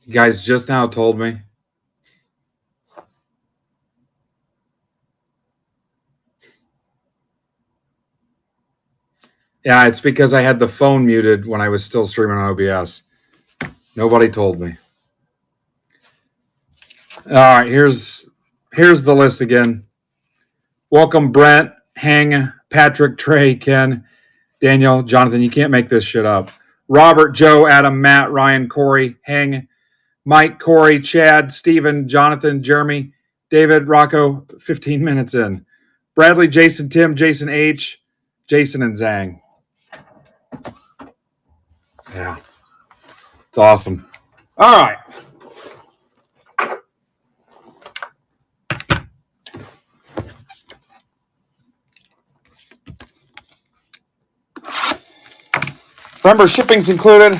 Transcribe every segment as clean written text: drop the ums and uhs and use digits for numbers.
You guys just now told me. Yeah, it's because I had the phone muted when I was still streaming on OBS. Nobody told me. All right, here's the list again. Welcome, Brent, Hang, Patrick, Trey, Ken, Daniel, Jonathan. You can't make this shit up. Robert, Joe, Adam, Matt, Ryan, Corey, Hang, Mike, Corey, Chad, Stephen, Jonathan, Jeremy, David, Rocco. 15 minutes in. Bradley, Jason, Tim, Jason H, Jason, and Zhang. Yeah, it's awesome. All right. Remember, shipping's included.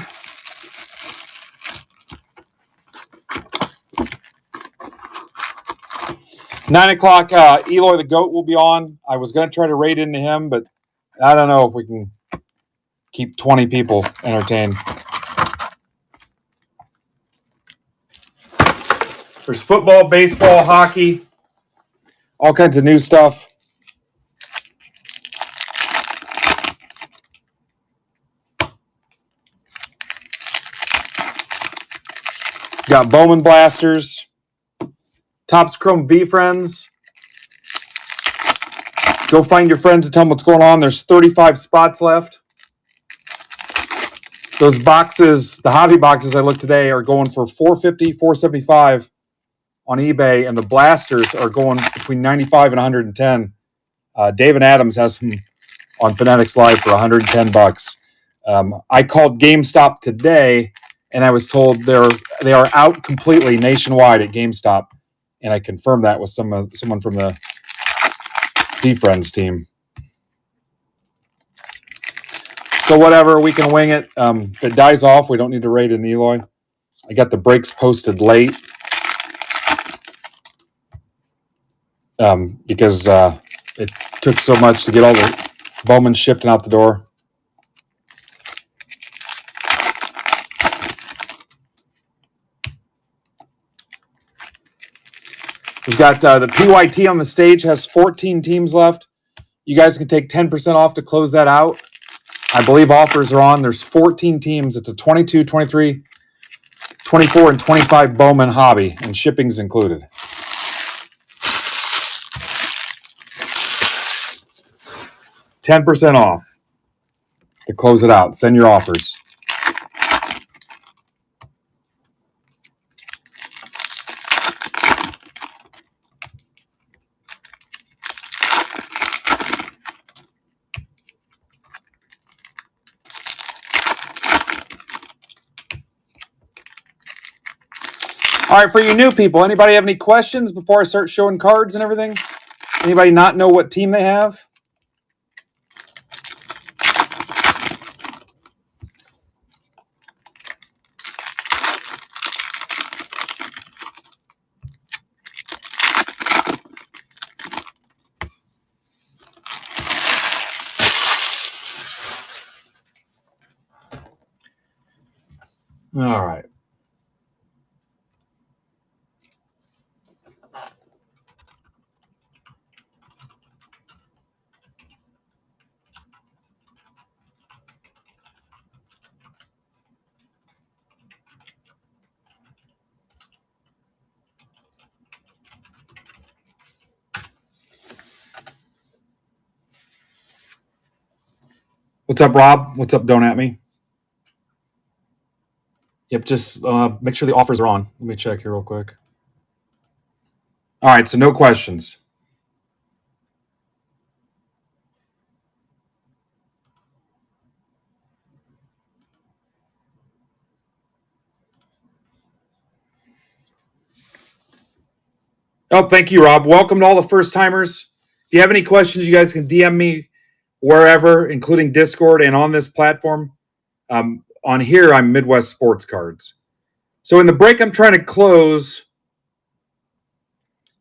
$9:00, Eloy the Goat will be on. I was going to try to raid into him, but I don't know if we can keep 20 people entertained. There's football, baseball, hockey, all kinds of new stuff. Got Bowman Blasters, Topps Chrome V Friends. Go find your friends and tell them what's going on. There's 35 spots left. Those boxes, the hobby boxes I looked today, are going for $450, $475 on eBay, and the blasters are going between $95 and $110. David Adams has some on Fanatics Live for $110. I called GameStop today, and I was told they are out completely nationwide at GameStop, and I confirmed that with someone from the D-Friends team. So whatever, we can wing it. If it dies off, we don't need to raid an Eloy. I got the breaks posted late because it took so much to get all the Bowman shipped and out the door. We've got the PYT on the stage, has 14 teams left. You guys can take 10% off to close that out. I believe offers are on. There's 14 teams. It's a 22, 23, 24, and 25 Bowman hobby, and shipping's included. $10 off to close it out. Send your offers. All right, for you new people, anybody have any questions before I start showing cards and everything? Anybody not know what team they have? All right. What's up, Rob? What's up, Don't At Me? Yep, just make sure the offers are on. Let me check here real quick. All right, so no questions. Oh, thank you, Rob. Welcome to all the first timers. If you have any questions, you guys can DM me wherever, including Discord and on this platform. On here, I'm Midwest Sports Cards. So in the break I'm trying to close,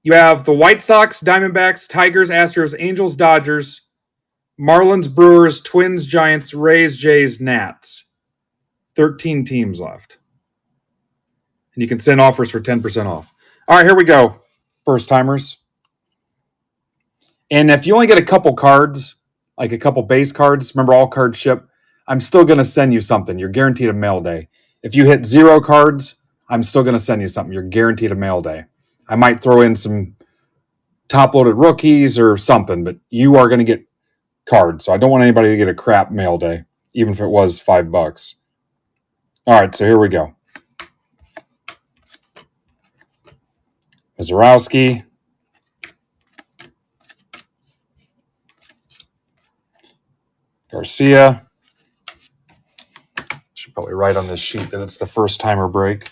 you have the White Sox, Diamondbacks, Tigers, Astros, Angels, Dodgers, Marlins, Brewers, Twins, Giants, Rays, Jays, Nats. 13 teams left. And you can send offers for 10% off. All right, here we go. First timers. And if you only get a couple cards, like a couple base cards, remember all cards ship, I'm still going to send you something. You're guaranteed a mail day. If you hit 0 cards, I'm still going to send you something. You're guaranteed a mail day. I might throw in some top-loaded rookies or something, but you are going to get cards. So I don't want anybody to get a crap mail day, even if it was $5. All right, so here we go. Mazurowski. Garcia. Should probably write on this sheet that it's the first timer break.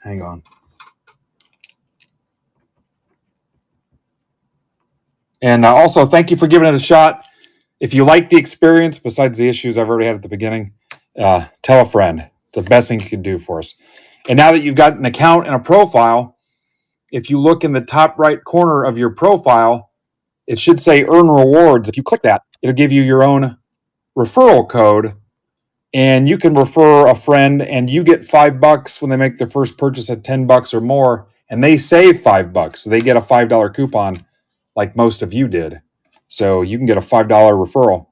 Hang on. And also, thank you for giving it a shot. If you like the experience, besides the issues I've already had at the beginning, tell a friend. It's the best thing you can do for us. And now that you've got an account and a profile, if you look in the top right corner of your profile, it should say Earn Rewards. If you click that, it'll give you your own referral code, and you can refer a friend, and you get $5 when they make their first purchase at $10 or more, and they save $5. So they get a $5 coupon like most of you did. So you can get a $5 referral.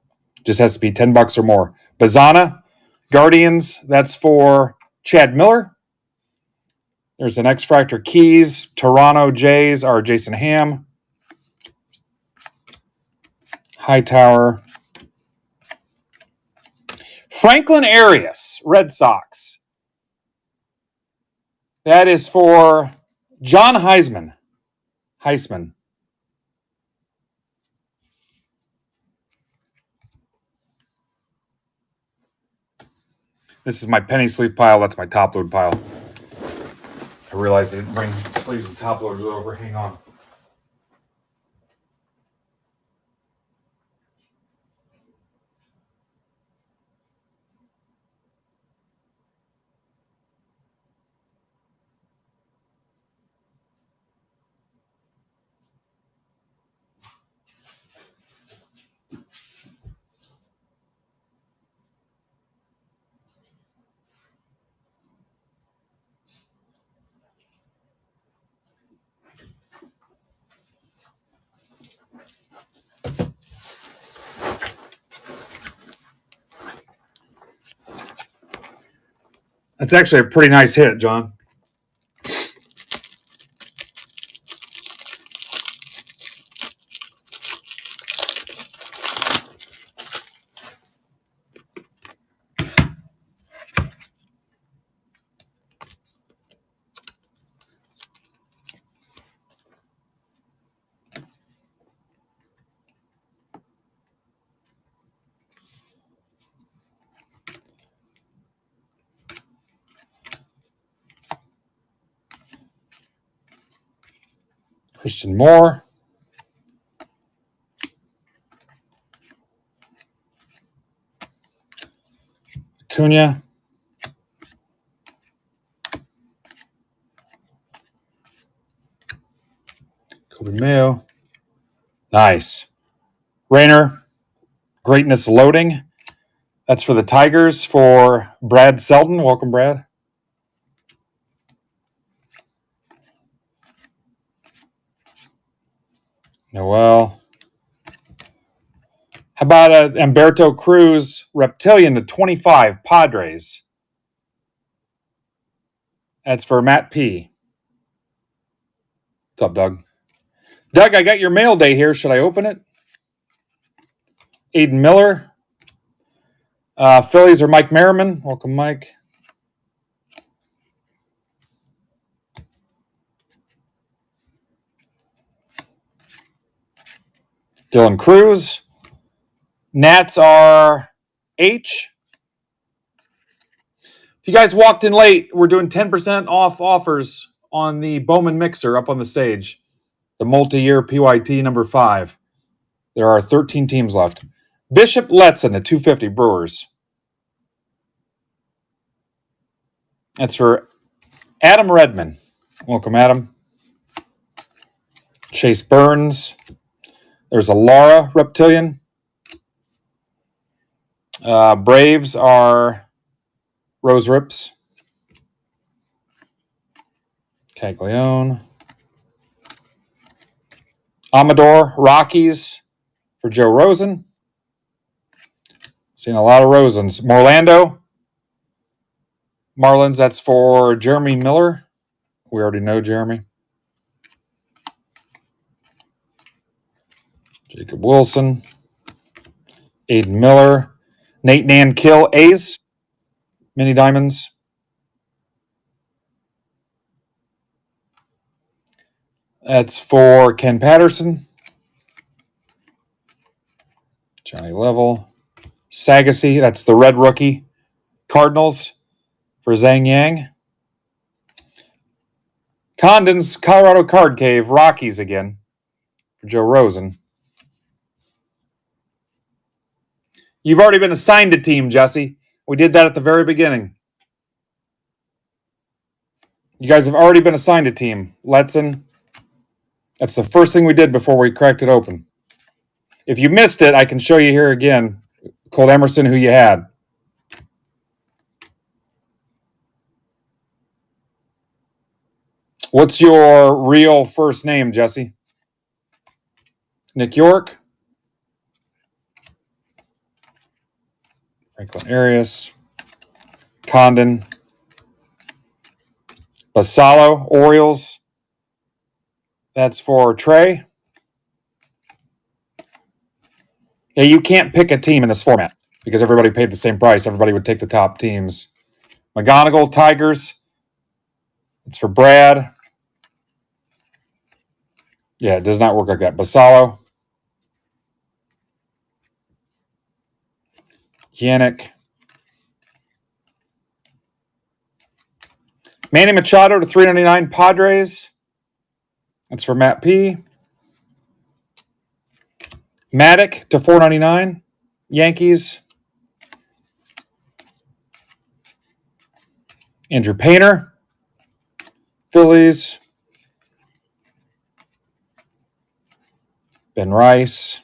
Just has to be $10 or more. Bazana, Guardians, that's for Chad Miller. There's an X-Fractor Keys. Toronto Jays are Jason Ham. Hightower. Franklin Arias, Red Sox. That is for John Heisman. This is my penny sleeve pile. That's my top load pile. I realized I didn't bring sleeves and top loaders over. Hang on. That's actually a pretty nice hit, John. Christian Moore. Acuna. Kobe Mayo. Nice. Rayner. Greatness Loading. That's for the Tigers for Brad Selden. Welcome, Brad. Noel. How about Humberto Cruz Reptilian to 25 Padres? That's for Matt P. What's up, Doug? Doug, I got your mail day here. Should I open it? Aiden Miller. Phillies are Mike Merriman. Welcome, Mike. Dylan Cruz. Nats are H. If you guys walked in late, we're doing 10% off offers on the Bowman Mixer up on the stage. The multi-year PYT number 5. There are 13 teams left. Bishop Letson at 250 Brewers. That's for Adam Redman. Welcome, Adam. Chase Burns. There's a Lara Reptilian. Braves are Rose Rips. Caglione. Amador, Rockies for Joe Rosen. Seen a lot of Rosens. Morlando, Marlins, that's for Jeremy Miller. We already know Jeremy. Jacob Wilson. Aiden Miller. Nate Nankill, A's. Mini Diamonds. That's for Ken Patterson. Johnny Level. Sagassi, that's the red rookie. Cardinals for Zhang Yang. Condon's Colorado Card Cave, Rockies again for Joe Rosen. You've already been assigned a team, Jesse. We did that at the very beginning. You guys have already been assigned a team. Letson. That's the first thing we did before we cracked it open. If you missed it, I can show you here again. Colt Emerson, who you had. What's your real first name, Jesse? Nick York. Franklin Arias. Condon. Basallo, Orioles. That's for Trey. Yeah, you can't pick a team in this format because everybody paid the same price. Everybody would take the top teams. McGonigal, Tigers. It's for Brad. Yeah, it does not work like that. Basallo. Yannick. Manny Machado to $3.99 Padres. That's for Matt P. Maddock to $4.99 Yankees. Andrew Painter. Phillies. Ben Rice.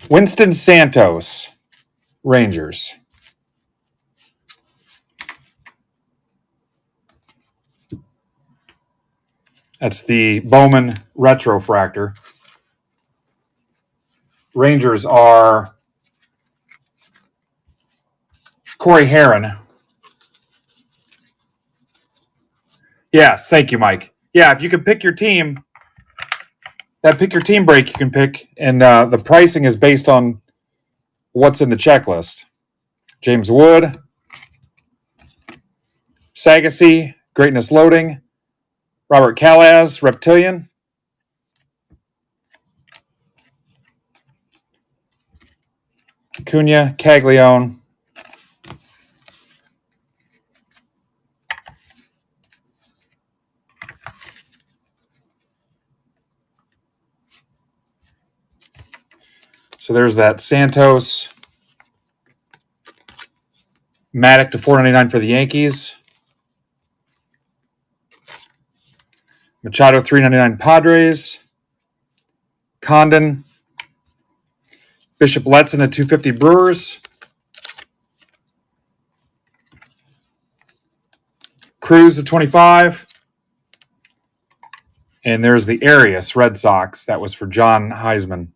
Winston Santos. Rangers. That's the Bowman Retrofractor. Rangers are Corey Heron. Yes, thank you, Mike. Yeah, if you can pick your team, that pick your team break you can pick, and the pricing is based on what's in the checklist. James Wood. Sagassi, Greatness Loading. Robert Calaz, Reptilian. Cunha, Caglione. So there's that Santos. Maddock to $4.99 for the Yankees. Machado $3.99 Padres. Condon. Bishop Letson at $2.50 Brewers. Cruz at $25. And there's the Arias Red Sox. That was for John Heisman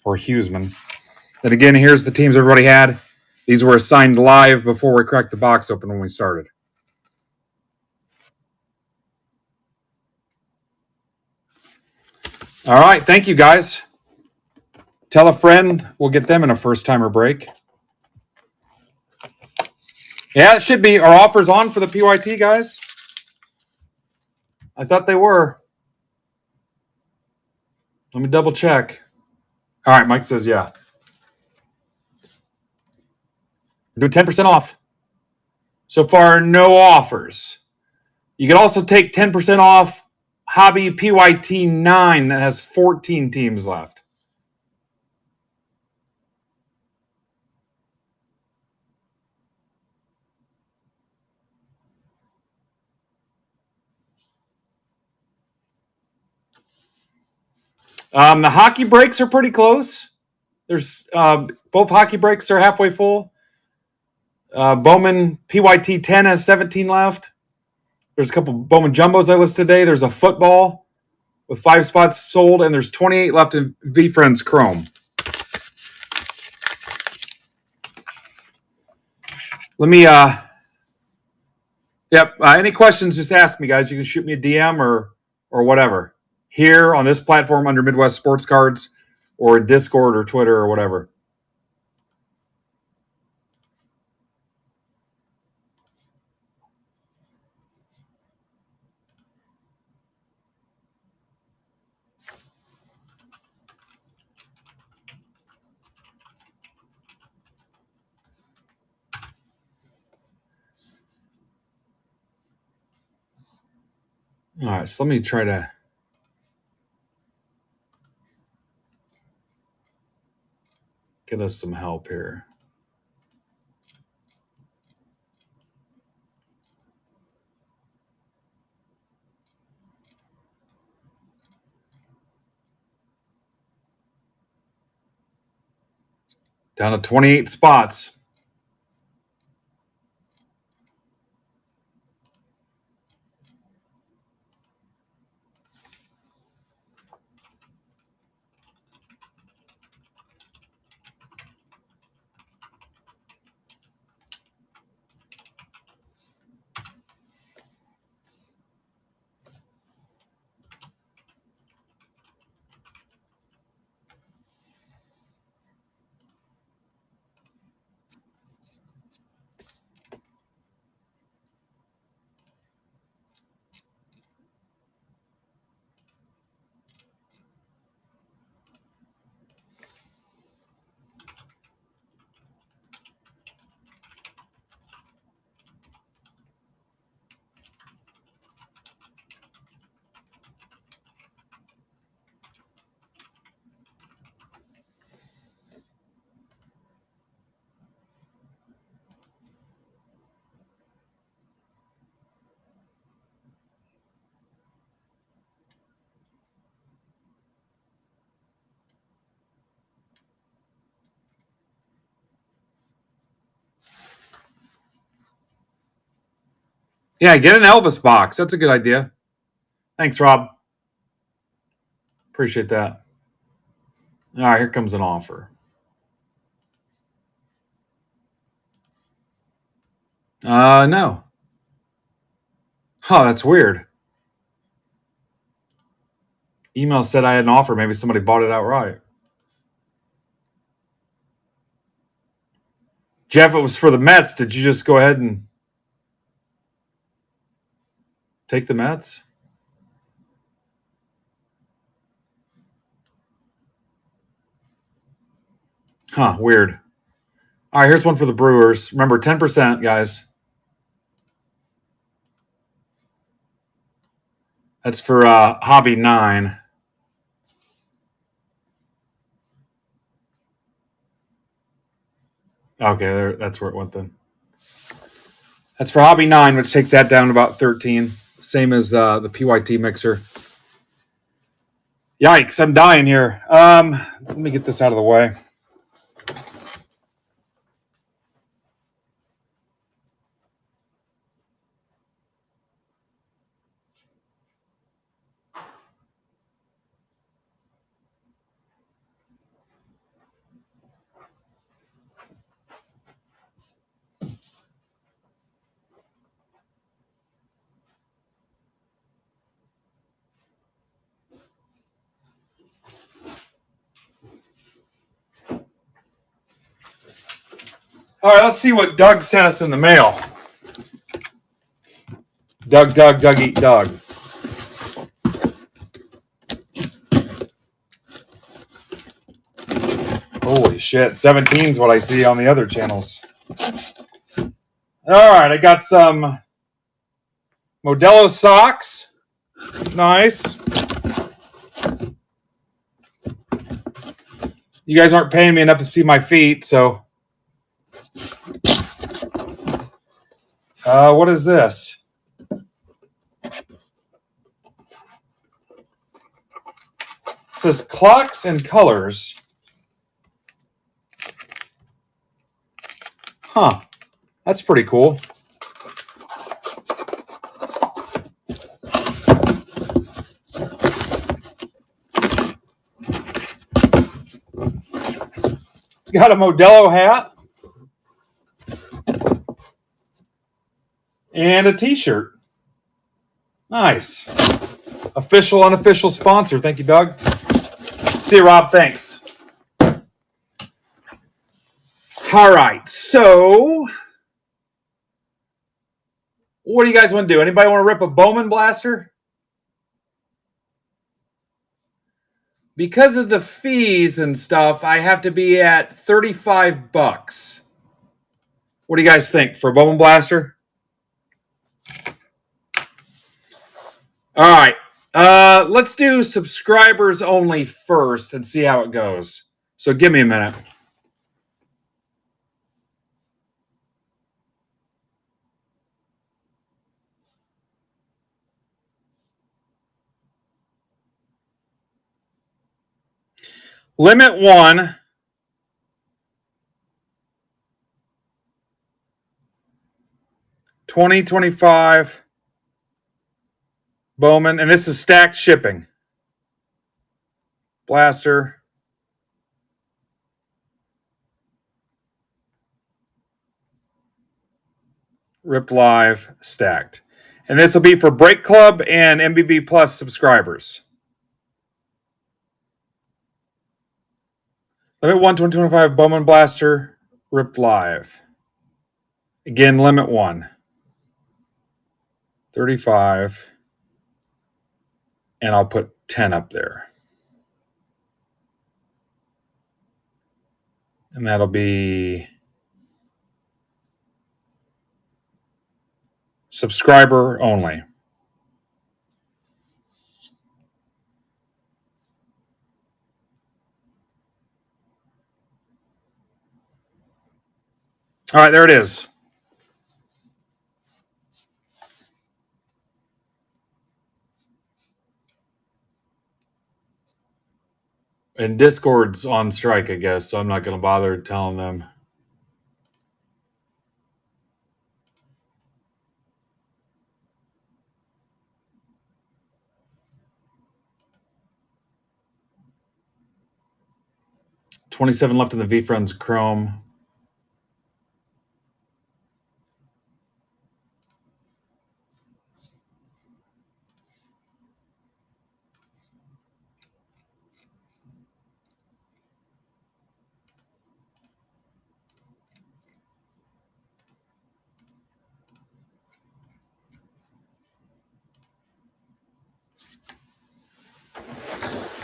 or Huseman. Then again, here's the teams everybody had. These were assigned live before we cracked the box open when we started. All right, thank you guys. Tell a friend. We'll get them in a first-timer break. Yeah, it should be. Are offers on for the PYT, guys? I thought they were. Let me double check. All right, Mike says yeah. Do 10% off. So far, no offers. You can also take 10% off Hobby PYT 9 that has 14 teams left. The hockey breaks are pretty close. There's both hockey breaks are halfway full. Bowman PYT 10 has 17 left. There's a couple Bowman Jumbos I listed today. There's a football with 5 spots sold, and there's 28 left in V-Friends Chrome. Let me, any questions, just ask me, guys. You can shoot me a DM or whatever. Here on this platform under Midwest Sports Cards or Discord or Twitter or whatever. All right, so let me try to get us some help here. Down to 28 spots. Yeah, get an Elvis box. That's a good idea. Thanks, Rob. Appreciate that. All right, here comes an offer. No. Oh, that's weird. Email said I had an offer. Maybe somebody bought it outright. Jeff, it was for the Mets. Did you just go ahead and take the Mets? Huh, weird. All right, here's one for the Brewers. Remember, 10%, guys. That's for Hobby 9. Okay, there. That's where it went then. That's for Hobby 9, which takes that down to about 13. Same as the PYT mixer. Yikes, I'm dying here. Let me get this out of the way. All right, let's see what Doug sent us in the mail. Doug, eat Doug. Holy shit, 17 is what I see on the other channels. All right, I got some Modelo socks. Nice. You guys aren't paying me enough to see my feet, so... what is this? It says clocks and colors. Huh. That's pretty cool. Got a Modelo hat and a t-shirt. Nice. Official, unofficial sponsor. Thank you, Doug. See you, Rob. Thanks. All right. So, what do you guys want to do? Anybody want to rip a Bowman blaster? Because of the fees and stuff, I have to be at $35. What do you guys think for a Bowman blaster? All right. Let's do subscribers only first and see how it goes. So give me a minute. Limit 1. $20.25 Bowman, and this is stacked shipping. Blaster. Ripped live, stacked. And this will be for Break Club and MBB Plus subscribers. Limit 1, 2025 Bowman Blaster, ripped live. Again, limit 1. 35. And I'll put 10 up there. And that'll be subscriber only. All right, there it is. And Discord's on strike, I guess, so I'm not going to bother telling them. $27 left in the V-Friends Chrome.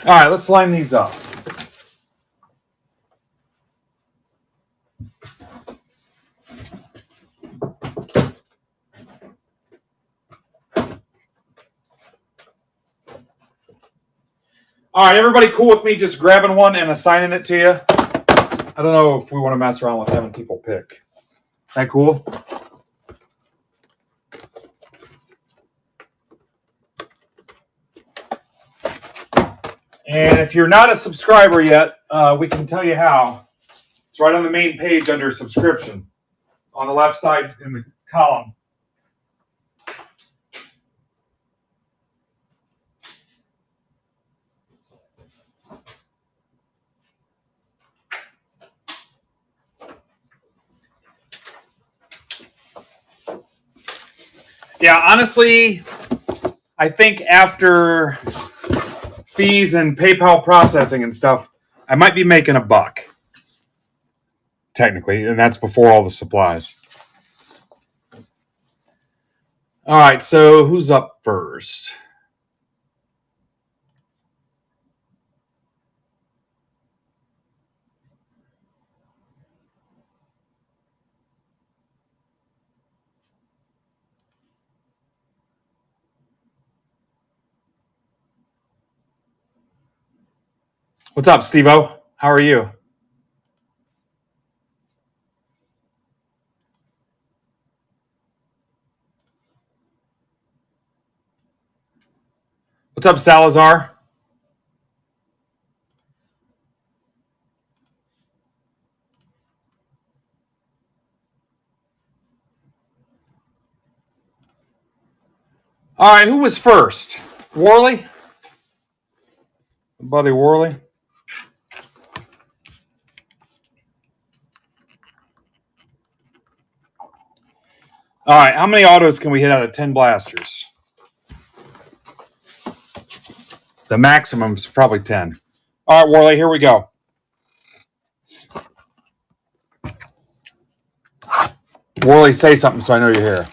All right, let's line these up. All right, everybody cool with me just grabbing one and assigning it to you? I don't know if we want to mess around with having people pick. That cool? And if you're not a subscriber yet, we can tell you how. It's right on the main page under subscription on the left side in the column. Yeah, honestly, I think after fees and PayPal processing and stuff, I might be making $1, technically, and that's before all the supplies. All right, so who's up first? What's up, Steve-O? How are you? What's up, Salazar? All right, who was first? Worley? Buddy Worley? All right, how many autos can we hit out of 10 blasters? The maximum is probably 10. All right, Worley, here we go. Worley, say something so I know you're here.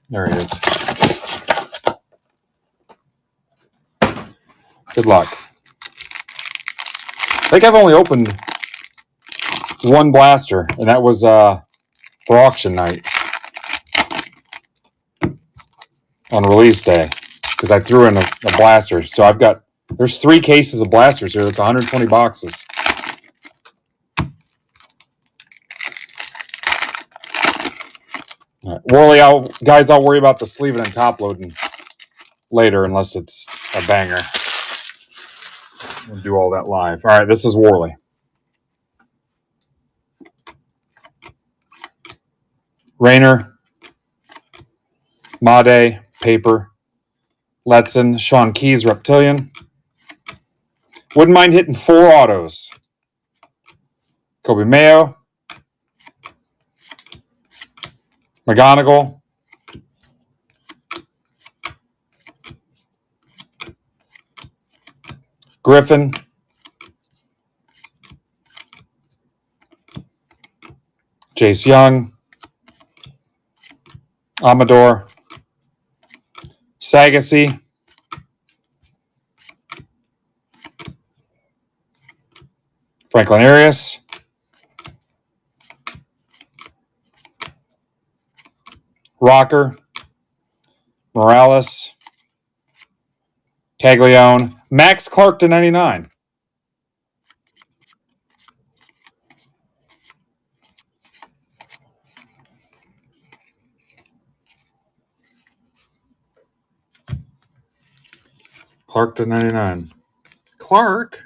There he is. Good luck. I think I've only opened one blaster, and that was for auction night on release day because I threw in a blaster. So there's 3 cases of blasters here. It's 120 boxes. All right. Worley, I'll worry about the sleeving and top loading later unless it's a banger. We'll do all that live. All right, this is Worley. Rayner, Made, Paper, Letson, Sean Keys, Reptilian. Wouldn't mind hitting 4 autos. Kobe Mayo, McGonigal, Griffin, Jace Young, Amador, Sagasy, Franklin Arias, Rocker, Morales, Caglione, Max Clark to 99. Clark to 99. Clark?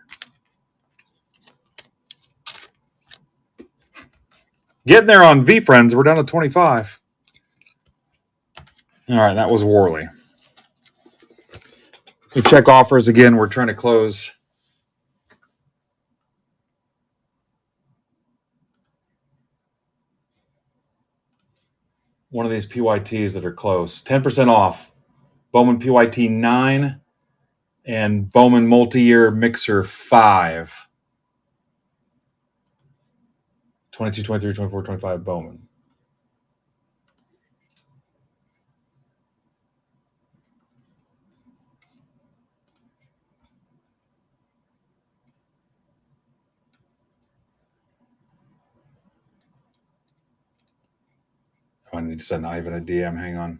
Getting there on V-Friends. We're down to 25. All right, that was Worley. We check offers again. We're trying to close. One of these PYTs that are close. 10% off. Bowman PYT 9 and Bowman Multi-Year Mixer 5. 22, 23, 24, 25 Bowman. Oh, I need to send Ivan a DM. Hang on.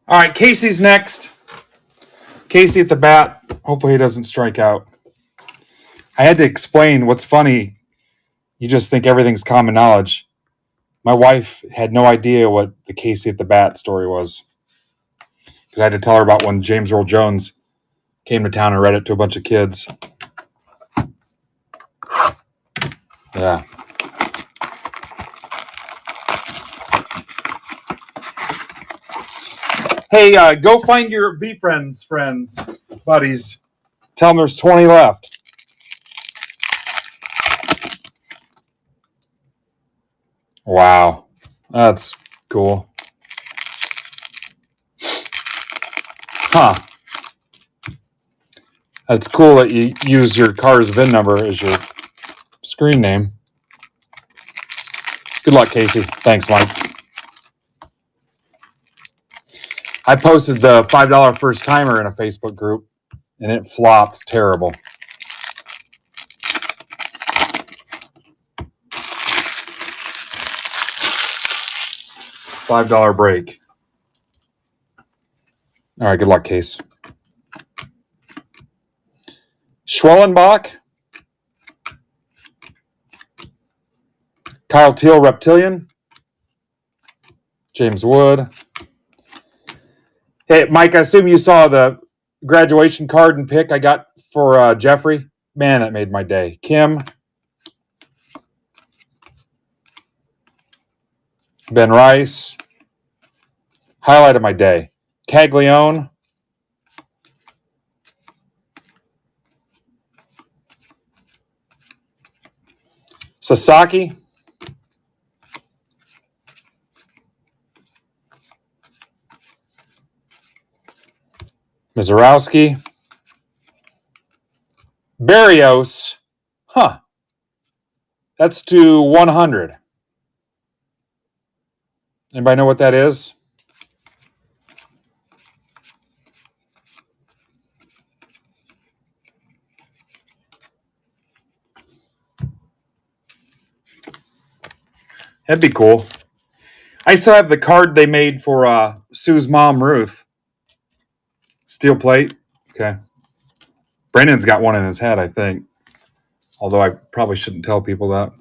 All right, Casey's next. Casey at the bat. Hopefully he doesn't strike out. I had to explain what's funny. You just think everything's common knowledge. My wife had no idea what the Casey at the bat story was because I had to tell her about when James Earl Jones came to town and read it to a bunch of kids. Yeah. Hey, go find your V-Friends, buddies. Tell them there's 20 left. Wow. That's cool. Huh. That's cool that you use your car's VIN number as your screen name. Good luck, Casey. Thanks, Mike. I posted the $5 first timer in a Facebook group, and it flopped terrible. $5 break. All right, good luck, Case. Schwellenbach. Kyle Teal, Reptilian. James Wood. Hey, Mike, I assume you saw the graduation card and pick I got for Jeffrey. Man, that made my day. Kim. Ben Rice. Highlight of my day. Caglione. Sasaki. Mizorowski. Barrios. Huh. That's to 100. Anybody know what that is? That'd be cool. I still have the card they made for Sue's mom, Ruth. Steel plate. Okay. Brandon's got one in his head, I think. Although I probably shouldn't tell people that.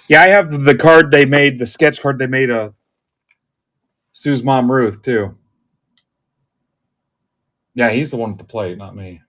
Yeah, I have the card they made, the sketch card they made of Sue's mom, Ruth, too. Yeah, he's the one with the plate, not me.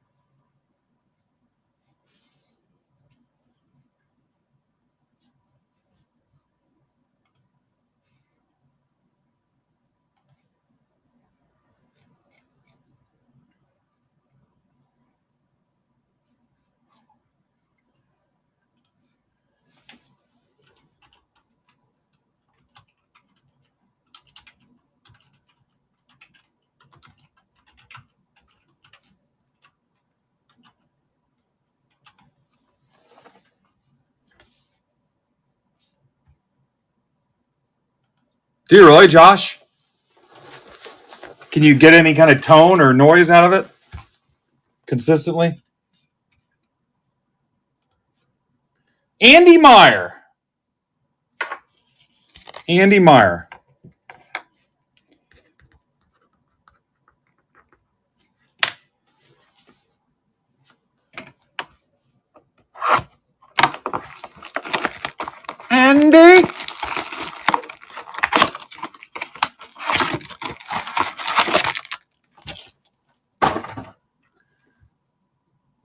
Do you really, Josh? Can you get any kind of tone or noise out of it consistently? Andy Meyer. Andy Meyer. Andy.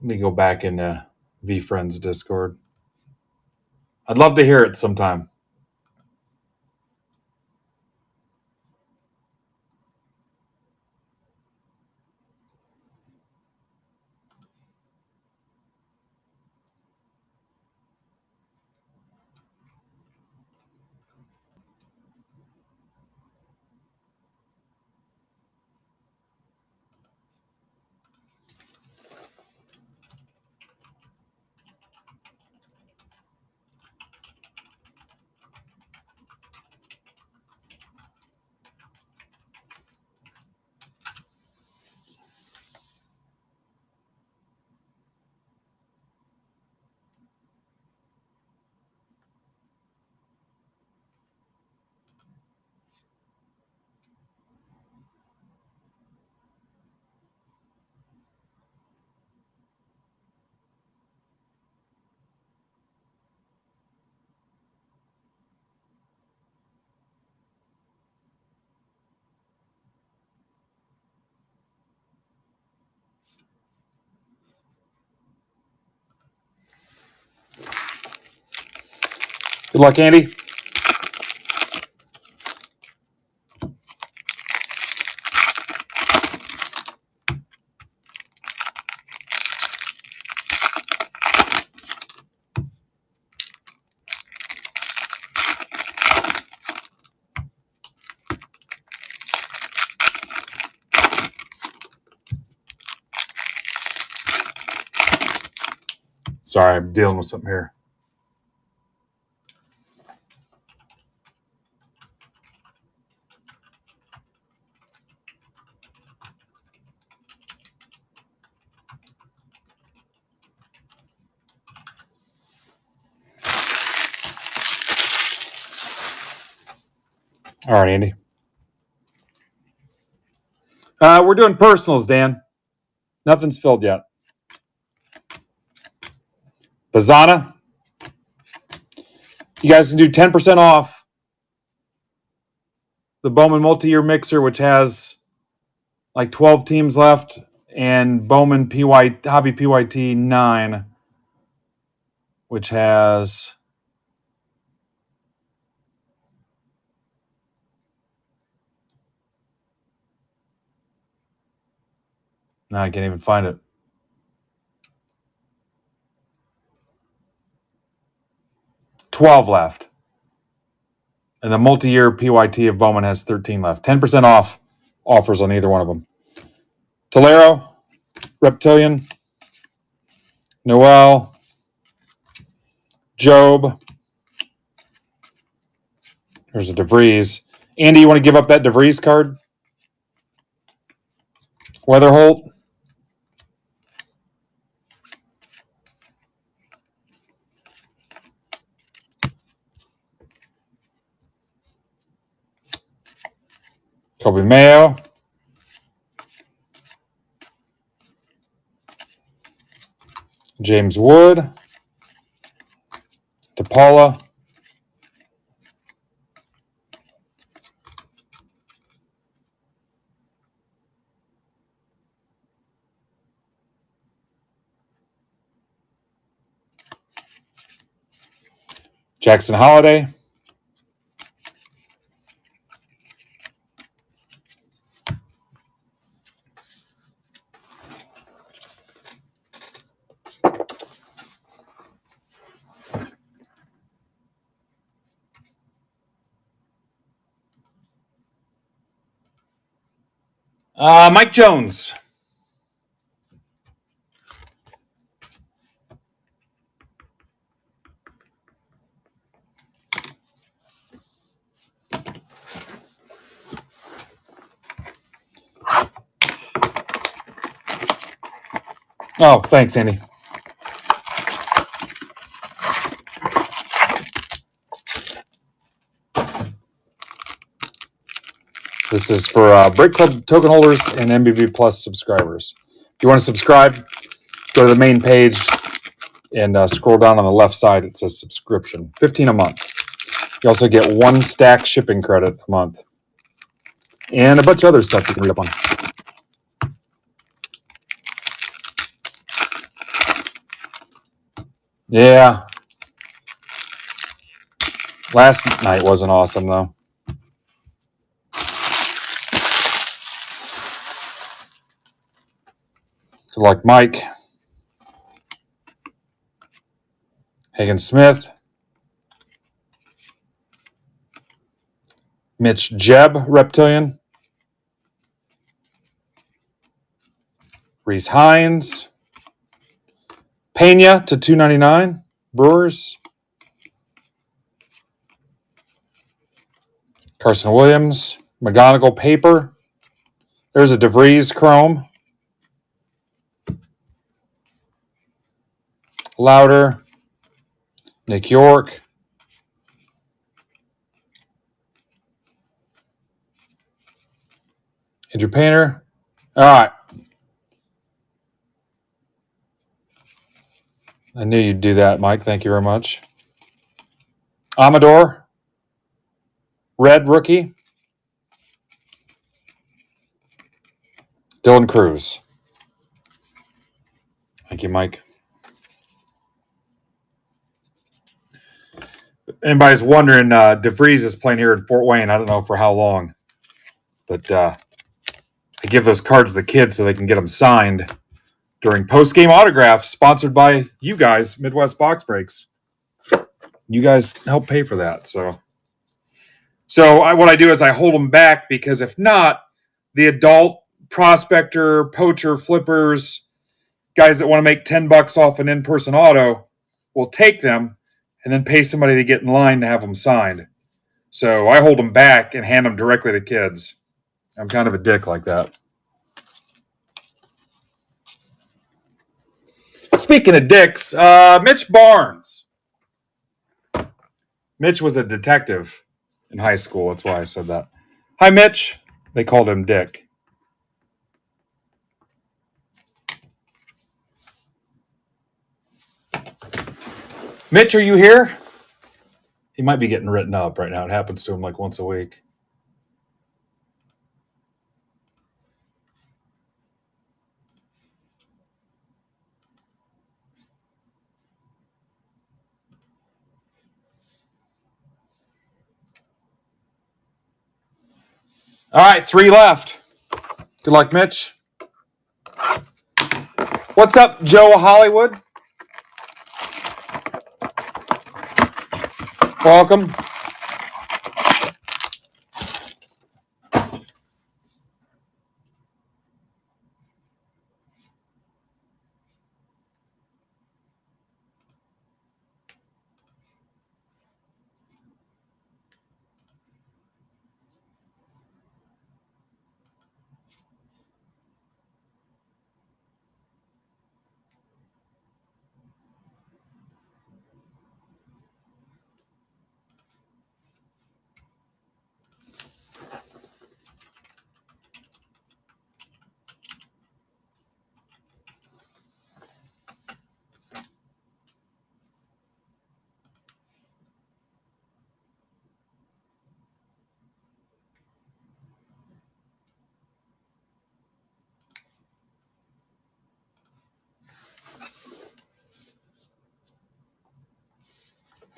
Let me go back in VFriends Discord. I'd love to hear it sometime. Good luck, Andy. Sorry, I'm dealing with something here. All right, Andy. We're doing personals, Dan. Nothing's filled yet. Bazana. You guys can do 10% off the Bowman multi-year mixer, which has like 12 teams left, and Bowman Hobby PYT 9, which has no, I can't even find it. $12 left. And the multi-year PYT of Bowman has 13 left. 10% off offers on either one of them. Tolero, Reptilian, Noel, Job. There's a DeVries. Andy, you want to give up that DeVries card? Weatherholt. Kobe Mayo. James Wood. DePaula. Jackson Holiday. Mike Jones. Oh, thanks, Andy. This is for Break Club token holders and MBB Plus subscribers. If you want to subscribe, go to the main page and scroll down on the left side. It says subscription. $15 a month. You also get 1 stack shipping credit a month. And a bunch of other stuff you can read up on. Yeah. Last night wasn't awesome, though. Good luck, Mike. Hagen Smith. Mitch Jebb, Reptilian. Reese Hines. Pena to $2.99. Brewers. Carson Williams. McGonigal Paper. There's a DeVries Chrome. Louder. Nick York. Andrew Painter. All right. I knew you'd do that, Mike. Thank you very much. Amador. Red rookie. Dylan Cruz. Thank you, Mike. Anybody's wondering, DeVries is playing here in Fort Wayne. I don't know for how long. But I give those cards to the kids so they can get them signed during post-game autographs sponsored by you guys, Midwest Box Breaks. You guys help pay for that. So what I do is I hold them back because if not, the adult prospector, poacher, flippers, guys that want to make $10 off an in-person auto will take them and then pay somebody to get in line to have them signed. So I hold them back and hand them directly to kids. I'm kind of a dick like that. Speaking of dicks, Mitch Barnes. Mitch was a detective in high school. That's why I said that. Hi, Mitch. They called him Dick. Mitch, are you here? He might be getting written up right now. It happens to him like once a week. All right, 3 left. Good luck, Mitch. What's up, Joe Hollywood? Welcome.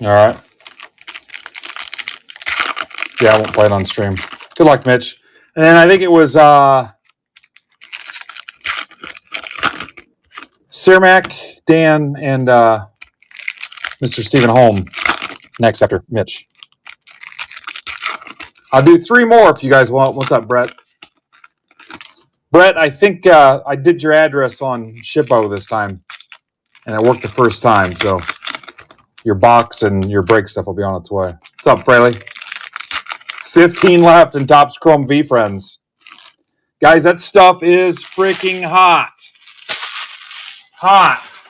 All right. Yeah, I won't play it on stream. Good luck, Mitch. And then I think it was Cermak, Dan, and Mr. Stephen Holm next after Mitch. I'll do 3 more if you guys want. What's up, Brett? Brett, I think I did your address on Shippo this time, and it worked the first time, so your box and your break stuff will be on its way. What's up, Fraley? 15 left in Topps Chrome V, friends. Guys, that stuff is freaking hot. Hot.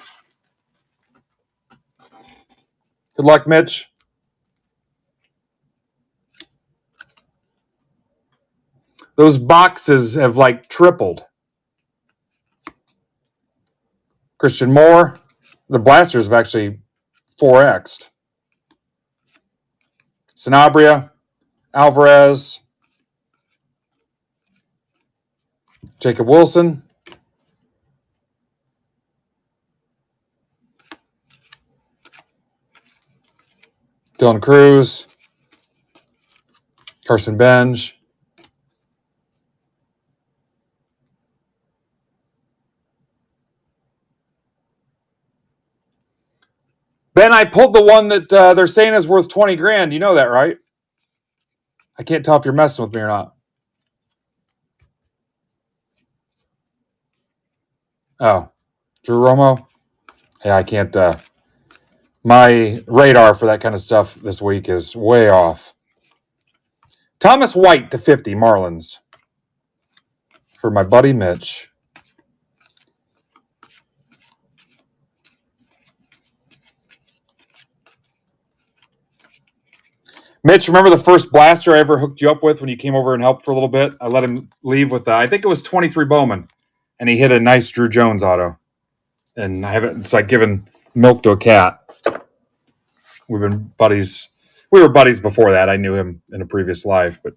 Good luck, Mitch. Those boxes have like tripled. Christian Moore. The blasters have actually 4x'd. Sanabria, Alvarez, Jacob Wilson, Dylan Cruz, Carson Benj, Ben, I pulled the one that they're saying is worth 20 grand. You know that, right? I can't tell if you're messing with me or not. Oh, Drew Romo? Yeah, I can't. My radar for that kind of stuff this week is way off. Thomas White to 50, Marlins. For my buddy Mitch. Mitch, remember the first blaster I ever hooked you up with when you came over and helped for a little bit? I let him leave with, I think it was 23 Bowman, and he hit a nice Drew Jones auto. And I haven't, it's like giving milk to a cat. We've been buddies. We were buddies before that. I knew him in a previous life. But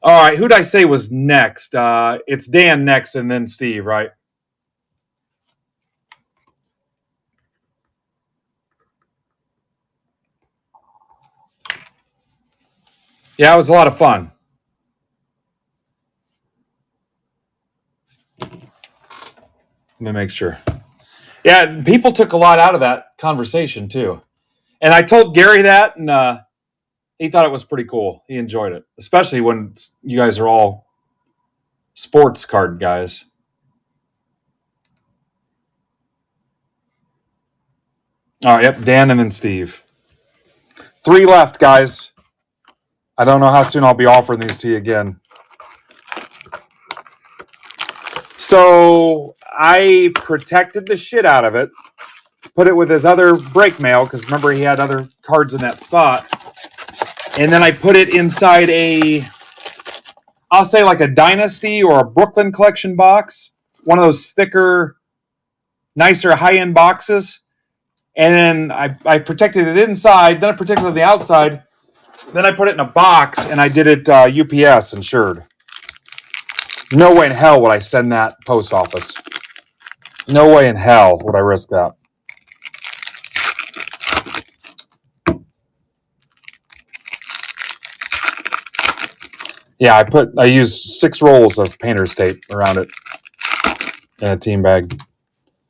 all right, who'd I say was next? It's Dan next, and then Steve, right? Yeah, it was a lot of fun. Let me make sure. Yeah, people took a lot out of that conversation, too. And I told Gary that, and he thought it was pretty cool. He enjoyed it, especially when you guys are all sports card guys. All right, yep, Dan and then Steve. 3 left, guys. I don't know how soon I'll be offering these to you again. So I protected the shit out of it, put it with his other break mail, because remember he had other cards in that spot. And then I put it inside I'll say like a Dynasty or a Brooklyn collection box. One of those thicker, nicer high-end boxes. And then I protected it inside. Then I protected it on the outside. Then I put it in a box, and I did it UPS insured. No way in hell would I send that post office. No way in hell would I risk that. Yeah, I used 6 rolls of painter's tape around it in a team bag.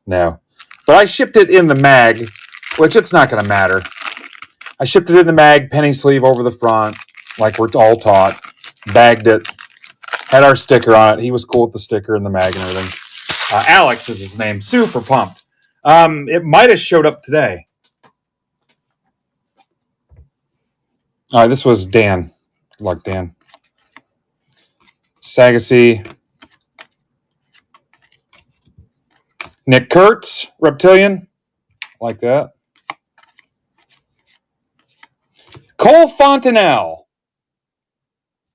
No. But I shipped it in the mag, which it's not going to matter. I shipped it in the mag, penny sleeve over the front, like we're all taught. Bagged it. Had our sticker on it. He was cool with the sticker and the mag and everything. Alex is his name. Super pumped. It might have showed up today. All right, this was Dan. Good luck, Dan. Sagasy. Nick Kurtz, Reptilian. Like that. Cole Fontenelle.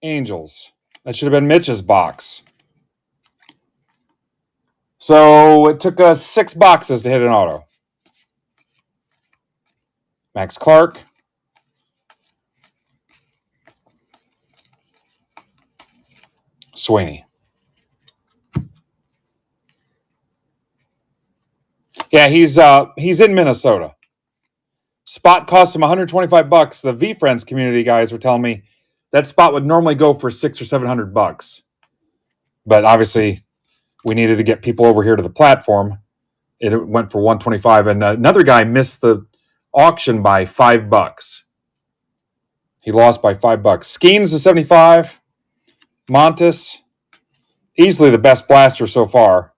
Angels. That should have been Mitch's box. So it took us 6 boxes to hit an auto. Max Clark. Sweeney. Yeah, he's in Minnesota. Spot cost him $125. The V Friends community guys were telling me that spot would normally go for $600 or $700. But obviously, we needed to get people over here to the platform. It went for $125, and another guy missed the auction by $5. He lost by $5. Skeens is 75. Montes, easily the best blaster so far.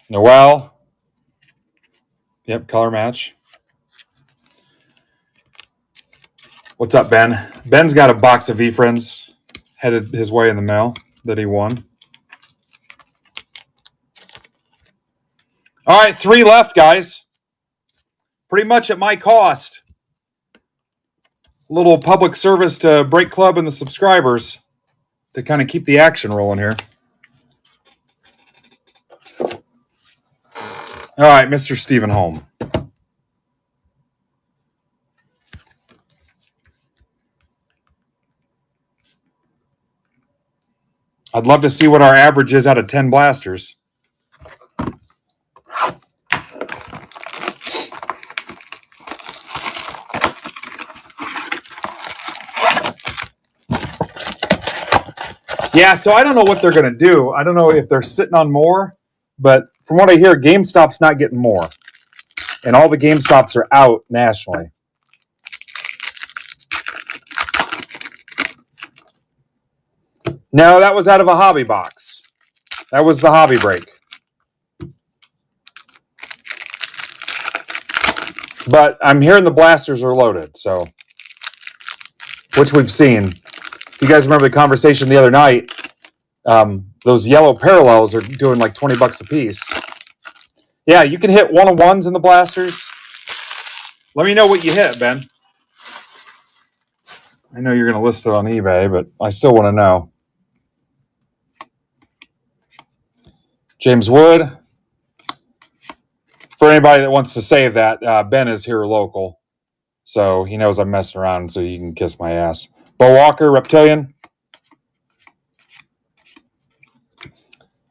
Noel. Yep, color match. What's up, Ben? Ben's got a box of V-Friends headed his way in the mail that he won. All right, 3 left, guys. Pretty much at my cost. A little public service to Break Club and the subscribers to kind of keep the action rolling here. All right, Mr. Stephen Holm. I'd love to see what our average is out of 10 blasters. Yeah, so I don't know what they're going to do. I don't know if they're sitting on more, but from what I hear, GameStop's not getting more. And all the GameStops are out nationally. No, that was out of a hobby box. That was the hobby break. But I'm hearing the blasters are loaded, so which we've seen. If you guys remember the conversation the other night, those yellow parallels are doing like $20 a piece. Yeah, you can hit 1-on-1s in the blasters. Let me know what you hit, Ben. I know you're going to list it on eBay, but I still want to know. James Wood. For anybody that wants to save that, Ben is here local, so he knows I'm messing around, so you can kiss my ass. Bo Walker, Reptilian.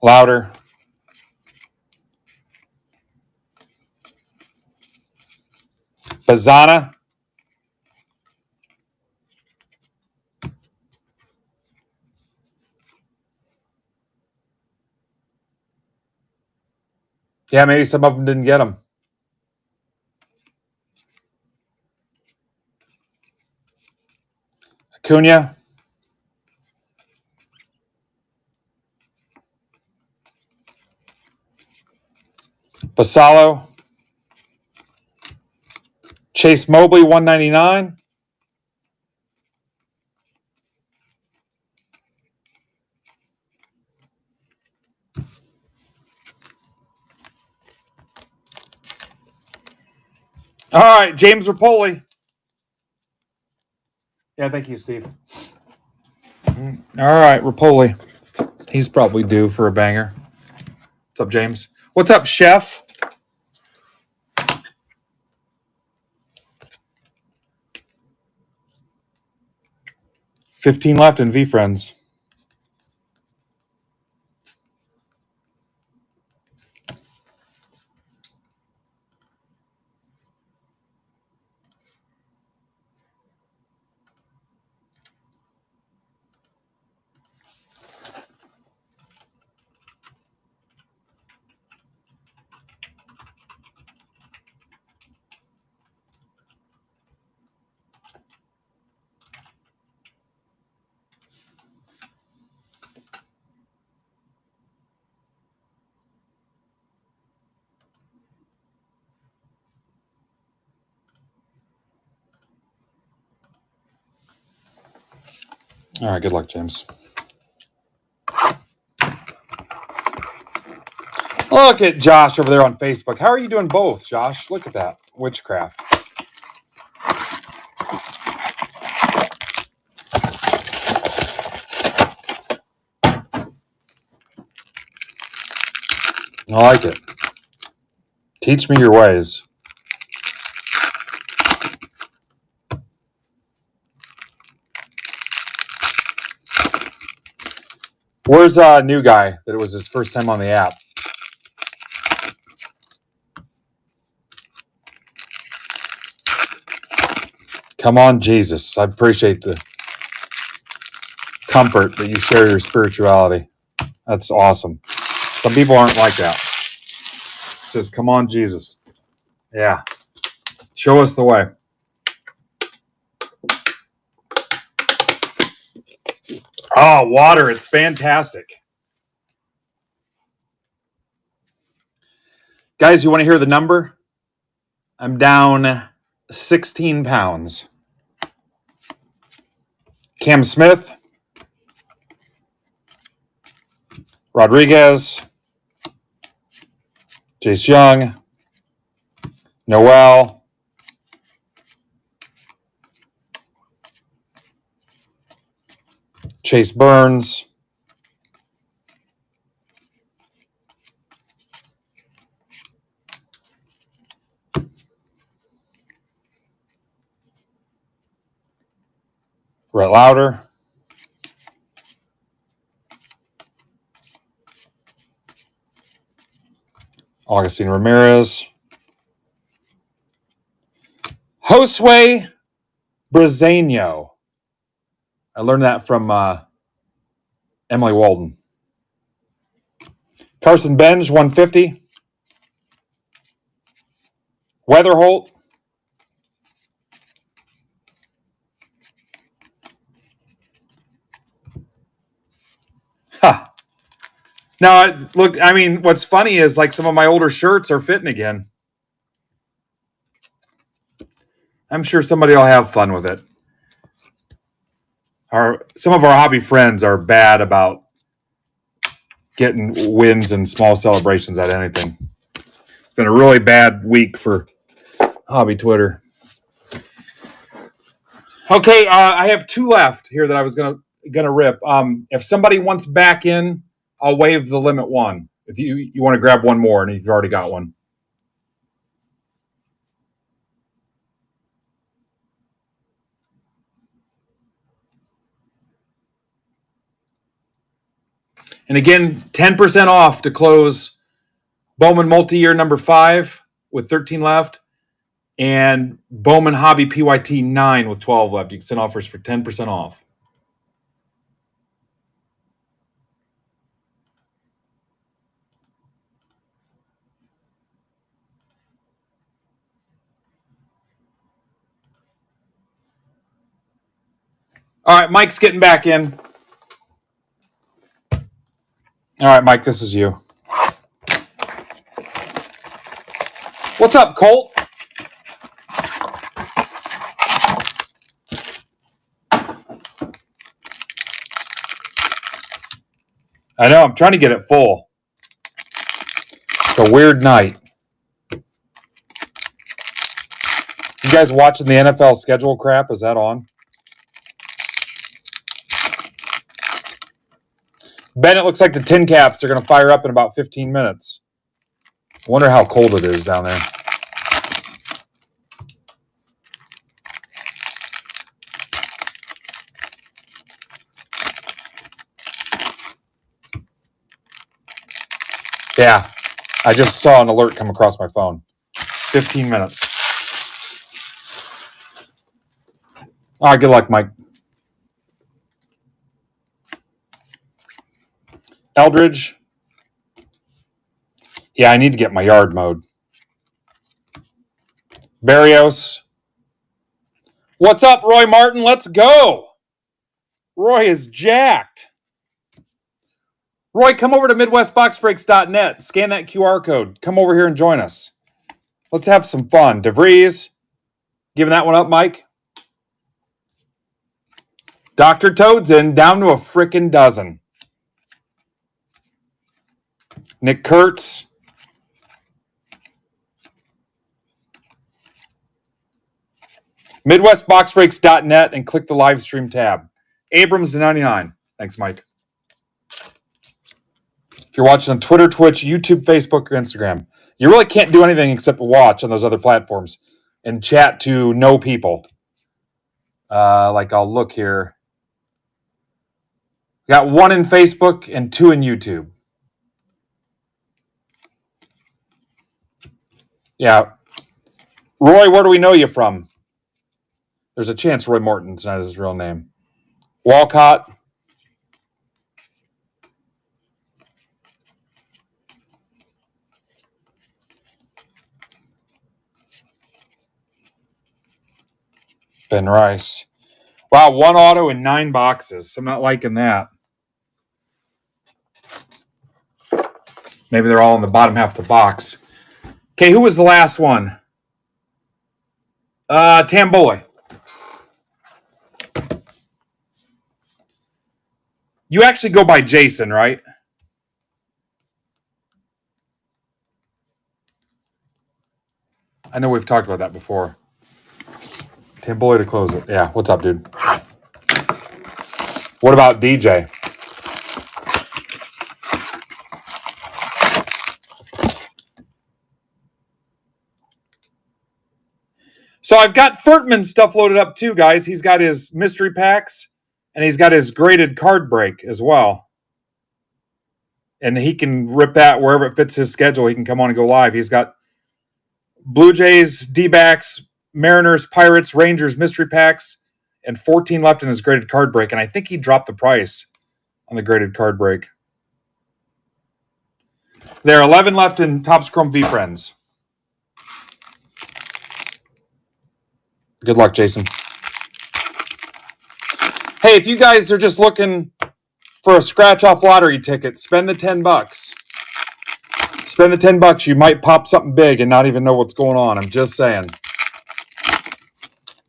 Louder. Bazana. Yeah, maybe some of them didn't get them. Acuna. Basalo. Chase Mobley, 199. All right, James Rapoli. Yeah, thank you, Steve. All right, Rapoli. He's probably due for a banger. What's up, James? What's up, Chef? $15 left in V Friends. All right, good luck, James. Look at Josh over there on Facebook. How are you doing both, Josh? Look at that. Witchcraft. I like it. Teach me your ways. Where's a new guy that it was his first time on the app? Come on, Jesus. I appreciate the comfort that you share your spirituality. That's awesome. Some people aren't like that. It says, come on, Jesus. Yeah. Show us the way. Oh, water. It's fantastic. Guys, you want to hear the number? I'm down 16 pounds. Cam Smith, Rodriguez, Jace Young, Noel, Chase Burns, Rhett Lauder, Augustine Ramirez, Josue Brazeño. I learned that from Emily Walden. Carson Benj, 150. Weatherholt. Huh. Now, look, I mean, what's funny is like some of my older shirts are fitting again. I'm sure somebody will have fun with it. Some of our hobby friends are bad about getting wins and small celebrations at anything. It's been a really bad week for hobby Twitter. Okay, I have 2 left here that I was gonna rip. If somebody wants back in, I'll waive the limit 1. If you want to grab one more, and you've already got one. And again, 10% off to close Bowman Multi-Year number 5 with 13 left, and Bowman Hobby PYT 9 with 12 left. You can send offers for 10% off. All right, Mike's getting back in. All right, Mike, this is you. What's up, Colt? I know, I'm trying to get it full. It's a weird night. You guys watching the NFL schedule crap? Is that on? Ben, it looks like the tin caps are going to fire up in about 15 minutes. I wonder how cold it is down there. Yeah, I just saw an alert come across my phone. 15 minutes. All right, good luck, Mike. Eldridge. Yeah, I need to get my yard mowed. Barrios. What's up, Roy Martin? Let's go. Roy is jacked. Roy, come over to MidwestBoxBreaks.net. Scan that QR code. Come over here and join us. Let's have some fun. DeVries. Giving that one up, Mike. Dr. Toadson down to a frickin' dozen. Nick Kurtz. MidwestBoxBreaks.net and click the live stream tab. Abrams to 99. Thanks, Mike. If you're watching on Twitter, Twitch, YouTube, Facebook, or Instagram, you really can't do anything except watch on those other platforms and chat to no people. Like I'll look here. Got 1 in Facebook and 2 in YouTube. Yeah. Roy, where do we know you from? There's a chance Roy Morton's not his real name. Walcott. Ben Rice. Wow, 1 auto and 9 boxes. I'm not liking that. Maybe they're all in the bottom half of the box. Okay, who was the last one? Tamboy. You actually go by Jason, right? I know we've talked about that before. Tamboy to close it. Yeah, what's up, dude? What about DJ? So I've got Furtman stuff loaded up too, guys. He's got his mystery packs, and he's got his graded card break as well. And he can rip that wherever it fits his schedule. He can come on and go live. He's got Blue Jays, D-backs, Mariners, Pirates, Rangers, mystery packs, and 14 left in his graded card break. And I think he dropped the price on the graded card break. There are 11 left in Topps Chrome V Friends. Good luck, Jason. Hey, if you guys are just looking for a scratch-off lottery ticket, spend the $10. Spend the $10. You might pop something big and not even know what's going on. I'm just saying.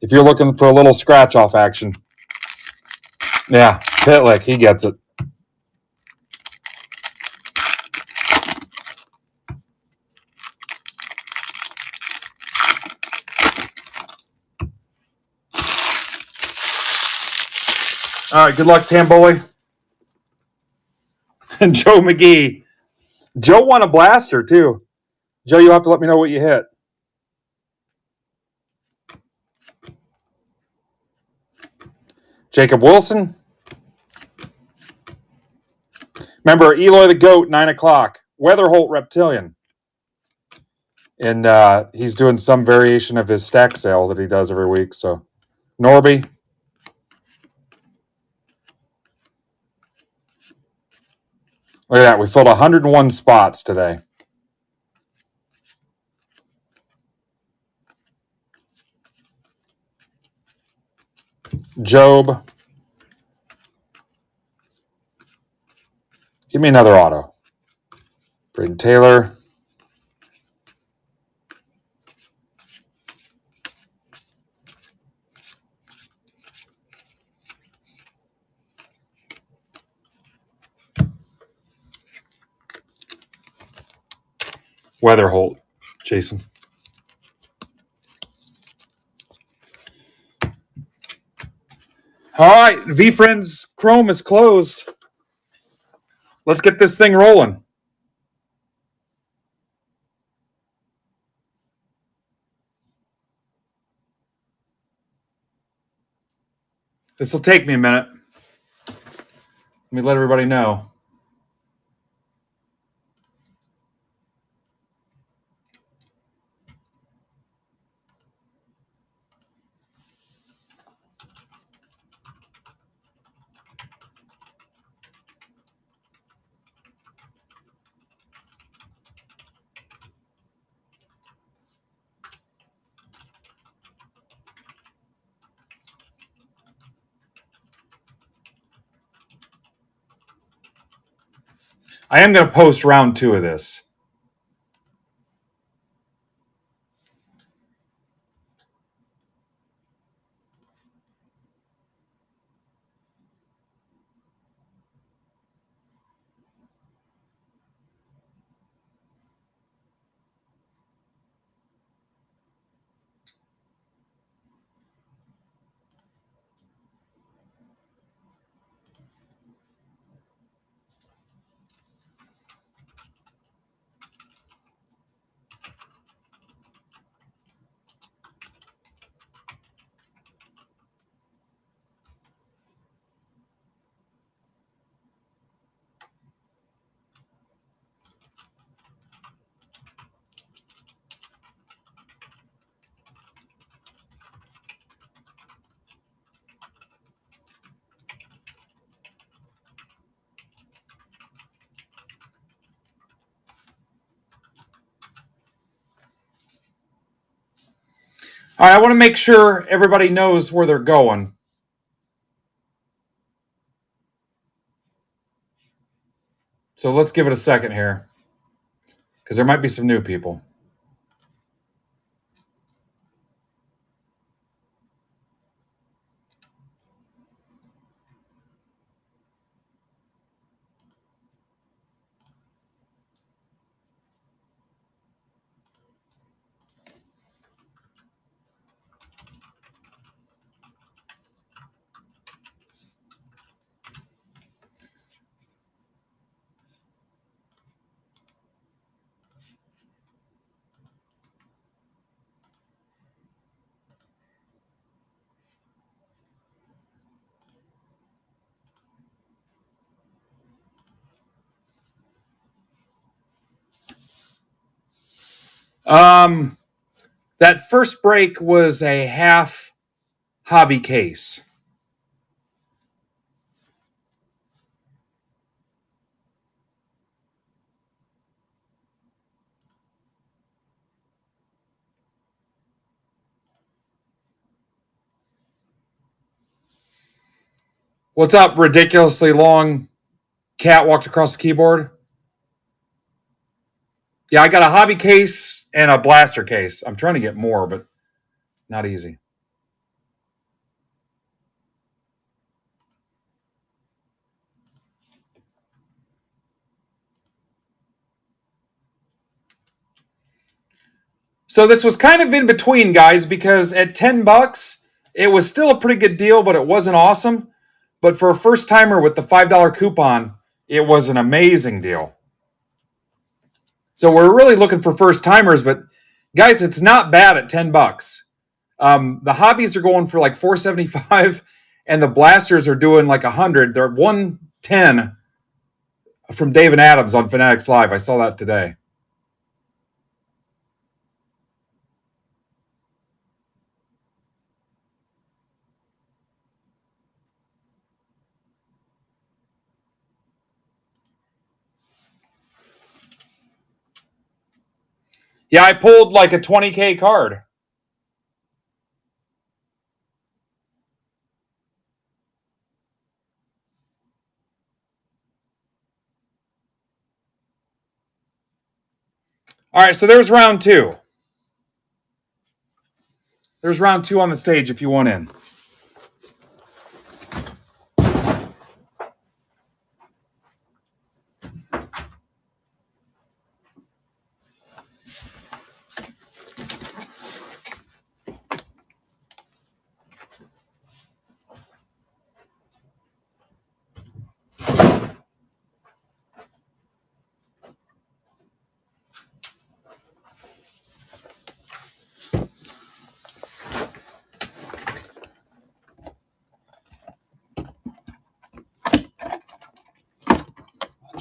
If you're looking for a little scratch-off action. Yeah, Pitlick, he gets it. All right, good luck, Tamboli. And Joe McGee. Joe won a blaster, too. Joe, you'll have to let me know what you hit. Jacob Wilson. Remember, Eloy the Goat, 9 o'clock. Weatherholt Reptilian. And he's doing some variation of his stack sale that he does every week. So, Norby. Look at that. We filled 101 spots today. Job. Give me another auto. Braden Taylor. Weatherholt, Jason. All right, V-Friends Chrome is closed. Let's get this thing rolling. This will take me a minute. Let me let everybody know. I am going to post round 2 of this. All right, I want to make sure everybody knows where they're going. So let's give it a second here, because there might be some new people. That first break was a half hobby case. What's up, ridiculously long cat walked across the keyboard? Yeah, I got a hobby case and a blaster case. I'm trying to get more, but not easy. So this was kind of in between, guys, because at $10, it was still a pretty good deal, but it wasn't awesome. But for a first timer with the $5 coupon, it was an amazing deal. So we're really looking for first timers, but guys, it's not bad at $10. The hobbies are going for like $475, and the blasters are doing like $100. They're $110 from David Adams on Fanatics Live. I saw that today. Yeah, I pulled like a 20K card. All right, so there's round 2. There's round 2 on the stage if you want in.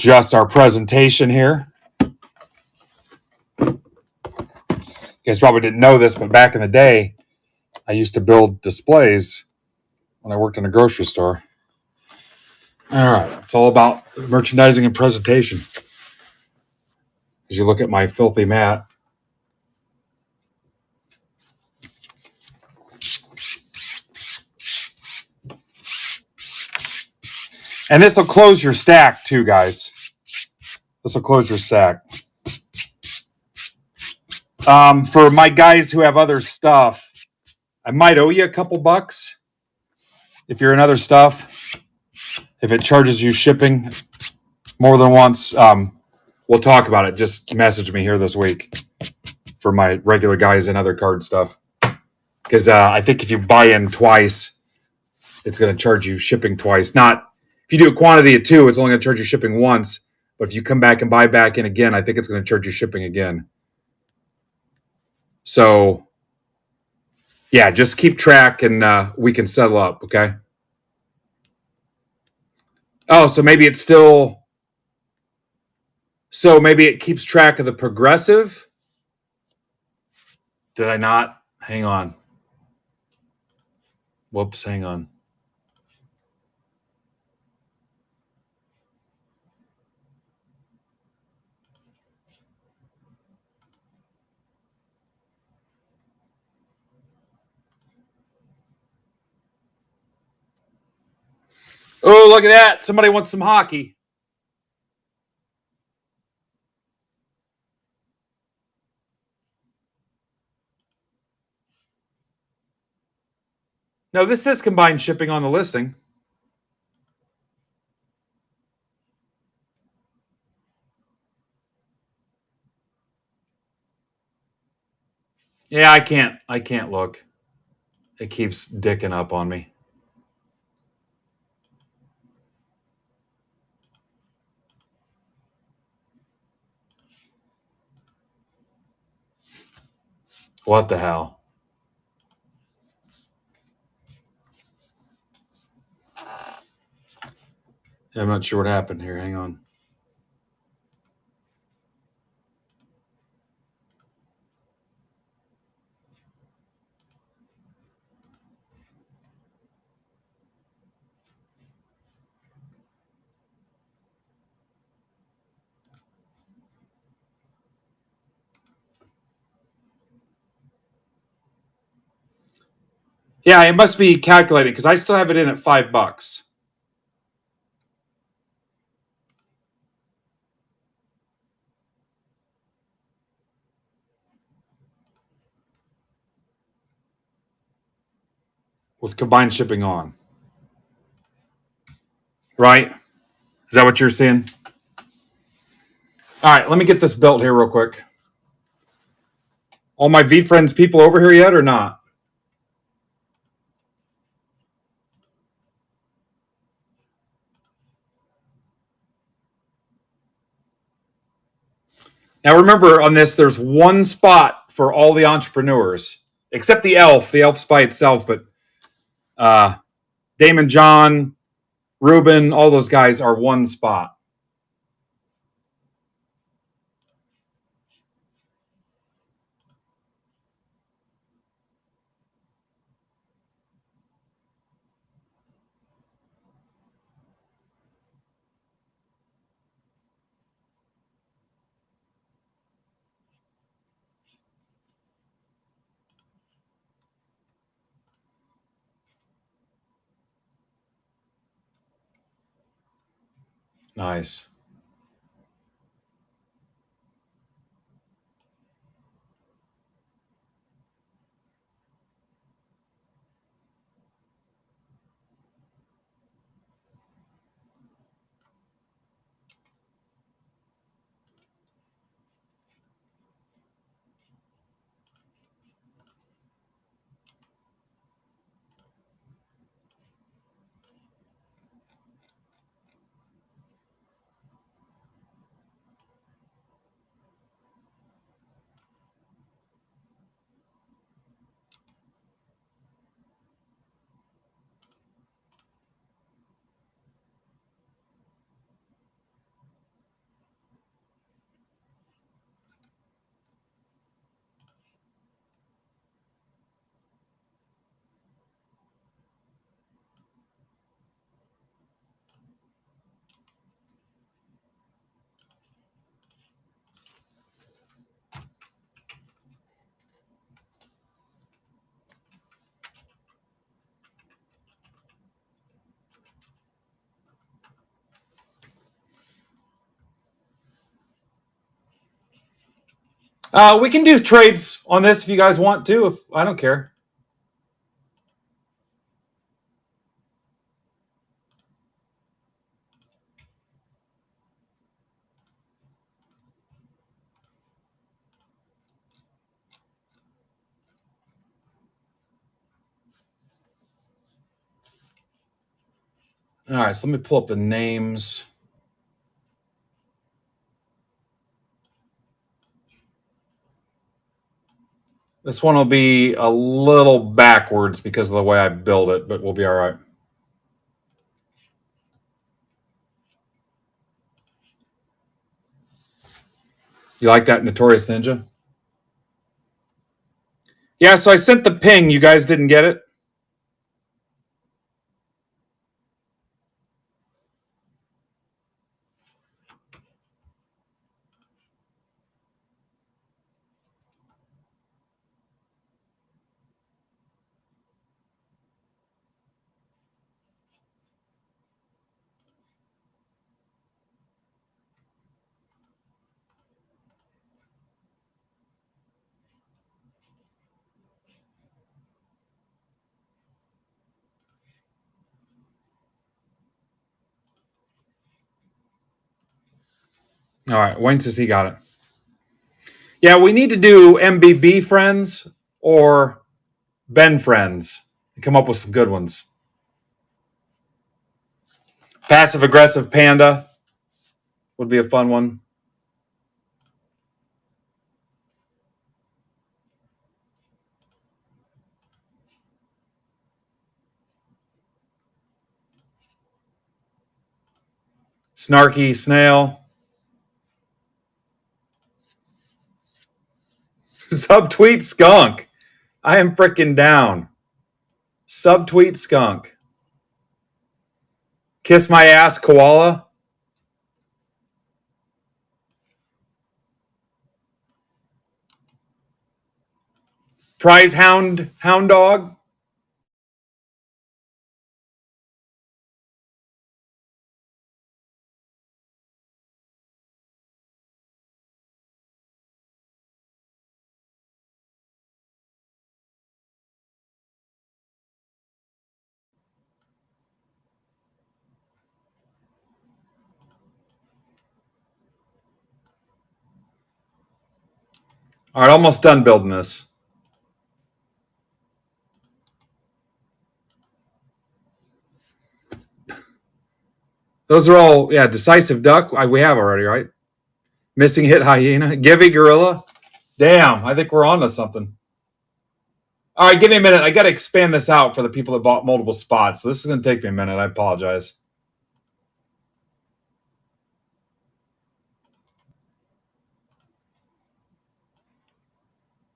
adjust our presentation here. You guys probably didn't know this, but back in the day, I used to build displays when I worked in a grocery store. All right, it's all about merchandising and presentation. As you look at my filthy mat, and this will close your stack too, guys. This will close your stack. For my guys who have other stuff, I might owe you a couple bucks if you're in other stuff. If it charges you shipping more than once, we'll talk about it. Just message me here this week for my regular guys and other card stuff. Because I think if you buy in twice, it's going to charge you shipping twice. Not if you do a quantity of 2, it's only going to charge you shipping once. But if you come back and buy back in again, I think it's going to charge you shipping again. So, yeah, just keep track and we can settle up, okay? Oh, so maybe it's still... So maybe it keeps track of the progressive? Did I not? Hang on. Whoops, hang on. Oh, look at that. Somebody wants some hockey. No, this says combined shipping on the listing. Yeah, I can't look. It keeps dicking up on me. What the hell? I'm not sure what happened here. Hang on. Yeah, it must be calculated because I still have it in at $5. With combined shipping on. Right? Is that what you're seeing? All right, let me get this built here real quick. All my V-Friends people over here yet or not? Now remember on this, there's one spot for all the entrepreneurs, except the elf. The elf's by itself, but Damon John, Ruben, all those guys are one spot. Nice. We can do trades on this if you guys want to. If I don't care. All right, so let me pull up the names. This one will be a little backwards because of the way I build it, but we'll be all right. You like that, Notorious Ninja? Yeah, so I sent the ping. You guys didn't get it? All right, Wayne says he got it. Yeah, we need to do MBB friends or Ben friends and come up with some good ones. Passive aggressive panda would be a fun one. Snarky snail. Subtweet skunk. I am freaking down. Subtweet skunk. Kiss my ass koala. Prize hound dog. All right, almost done building this. Those are all, yeah, decisive duck. We have already, right? Missing hit hyena. Givey gorilla. Damn, I think we're on to something. All right, give me a minute. I got to expand this out for the people that bought multiple spots. So this is going to take me a minute. I apologize.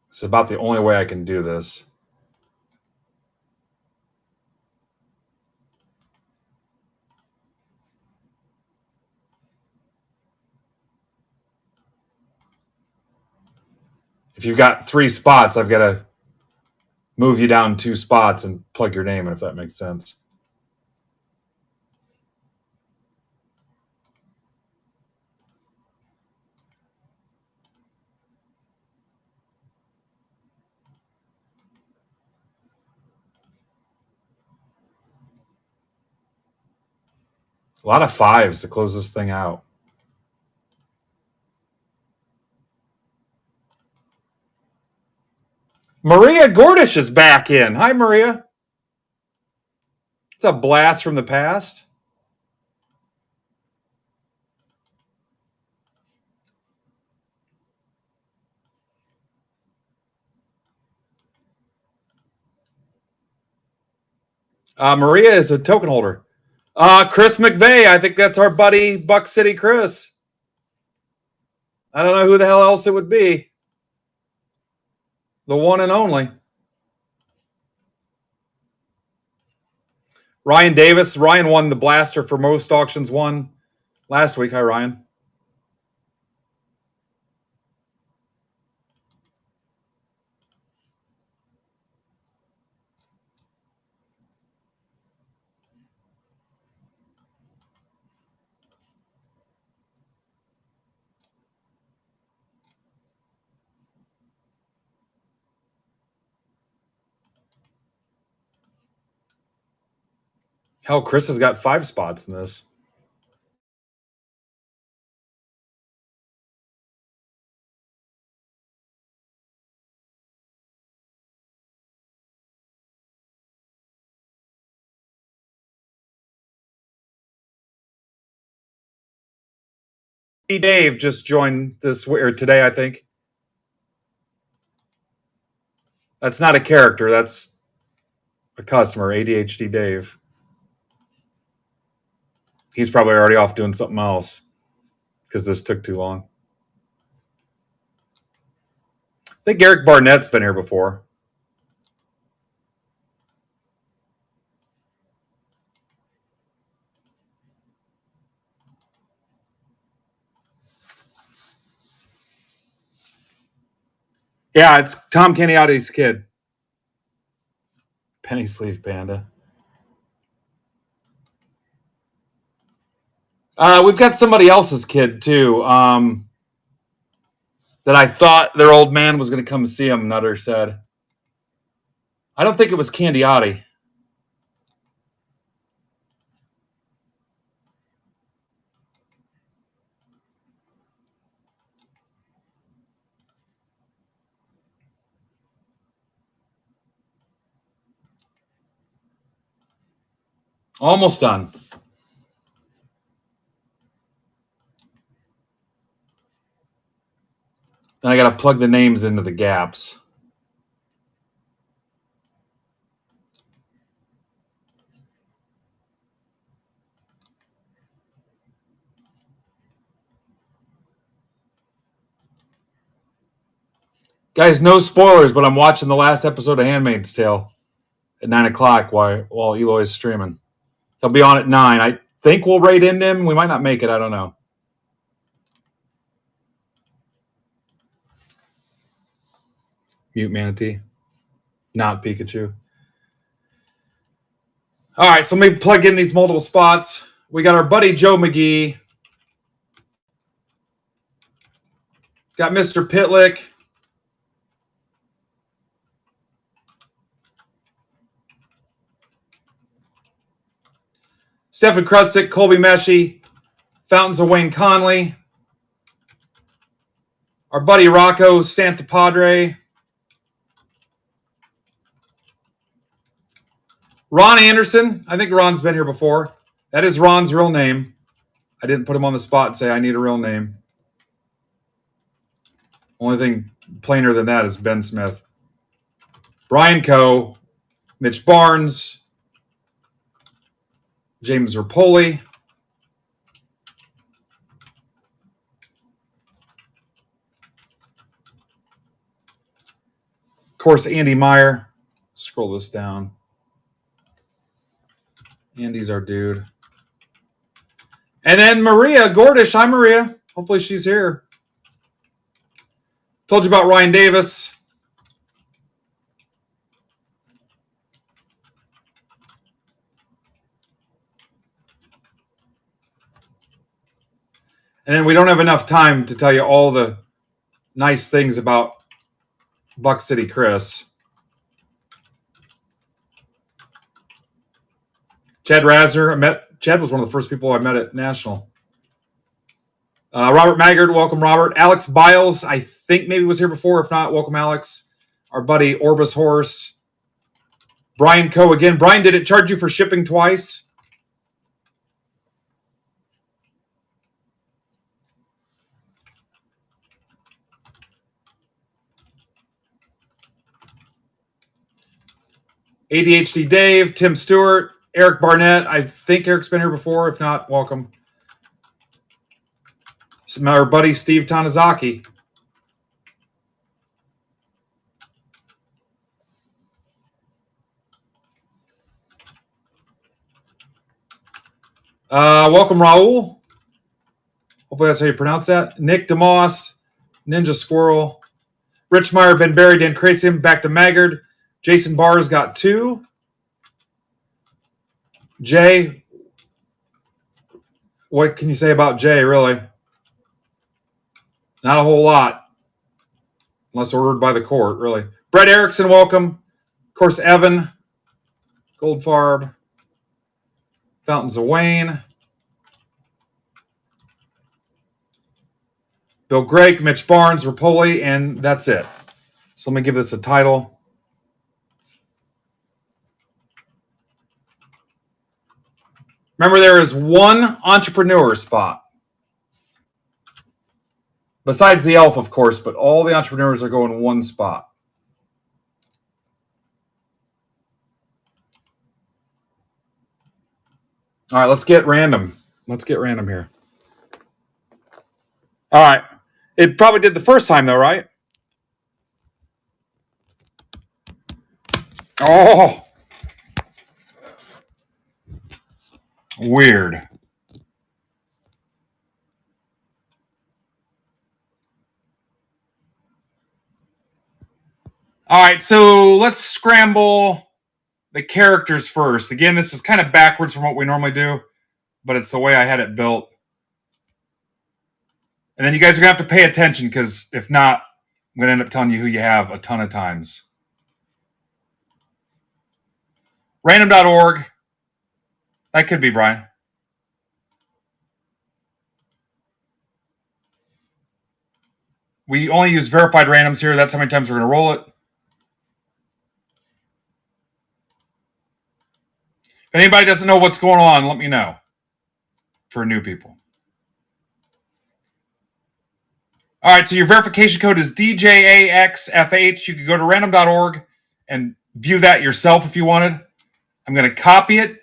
It's about the only way I can do this. If you've got 3 spots, I've got to move you down 2 spots and plug your name in, if that makes sense. A lot of 5s to close this thing out. Maria Gordish is back in. Hi, Maria. It's a blast from the past. Maria is a token holder. Chris McVeigh. I think that's our buddy Buck City Chris. I don't know who the hell else it would be. The one and only. Ryan Davis. Ryan won the blaster for most auctions won last week. Hi, Ryan. Hell, Chris has got 5 spots in this. Dave just joined this or today, I think. That's not a character. That's a customer, ADHD Dave. He's probably already off doing something else because this took too long. I think Eric Barnett's been here before. Yeah, it's Tom Caniotti's kid. Penny Sleeve Panda. We've got somebody else's kid, too, that I thought their old man was going to come see him, Nutter said. I don't think it was Candiotti. Almost done. Then I got to plug the names into the gaps. Guys, no spoilers, but I'm watching the last episode of Handmaid's Tale at 9 o'clock while Eloy's streaming. He'll be on at 9. I think we'll raid into him. We might not make it. I don't know. Mute Manatee. Not Pikachu. All right, so let me plug in these multiple spots. We got our buddy Joe McGee. Got Mr. Pitlick. Stefan Krutzik, Colby Meshy, Fountains of Wayne Conley. Our buddy Rocco Santapadre. Ron Anderson. I think Ron's been here before. That is Ron's real name. I didn't put him on the spot and say I need a real name. Only thing plainer than that is Ben Smith. Brian Coe. Mitch Barnes. James Rapoli. Of course, Andy Meyer. Scroll this down. Andy's our dude. And then Maria Gordish. Hi, Maria. Hopefully she's here. Told you about Ryan Davis. And then we don't have enough time to tell you all the nice things about Buck City Chris. Chad Rasner. Chad was one of the first people I met at National. Robert Maggard, welcome, Robert. Alex Biles, I think maybe was here before. If not, welcome, Alex. Our buddy Orbis Horse. Brian Coe again. Brian, did it charge you for shipping twice? ADHD Dave, Tim Stewart, Eric Barnett. I think Eric's been here before. If not, welcome. Our buddy Steve Tanizaki. Welcome, Raul. Hopefully that's how you pronounce that. Nick DeMoss, Ninja Squirrel. Rich Meyer, Ben Barry, Dan Crasium, back to Maggard. Jason Barr's got 2. Jay, what can you say about Jay, really? Not a whole lot. Unless ordered by the court, really. Brett Erickson, welcome. Of course, Evan Goldfarb. Fountains of Wayne. Bill Grake, Mitch Barnes, Rapoli, and that's it. So let me give this a title. Remember, there is one entrepreneur spot. Besides the elf, of course, but all the entrepreneurs are going one spot. All right, let's get random. Let's get random here. All right. It probably did the first time, though, right? Oh. Weird. All right, so let's scramble the characters first. Again, this is kind of backwards from what we normally do, but it's the way I had it built. And then you guys are going to have to pay attention because if not, I'm going to end up telling you who you have a ton of times. Random.org. That could be Brian. We only use verified randoms here. That's how many times we're going to roll it. If anybody doesn't know what's going on, let me know for new people. All right, so your verification code is DJAXFH. You could go to random.org and view that yourself if you wanted. I'm going to copy it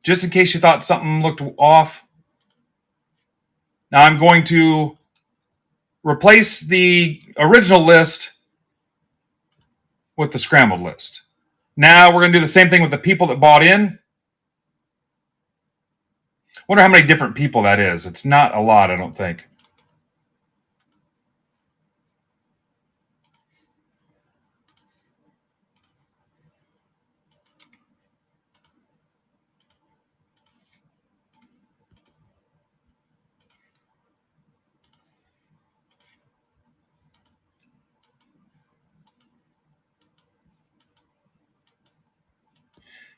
just in case you thought something looked off. Now I'm going to replace the original list with the scrambled list. Now we're going to do the same thing with the people that bought in. Wonder how many different people that is. It's not a lot, I don't think.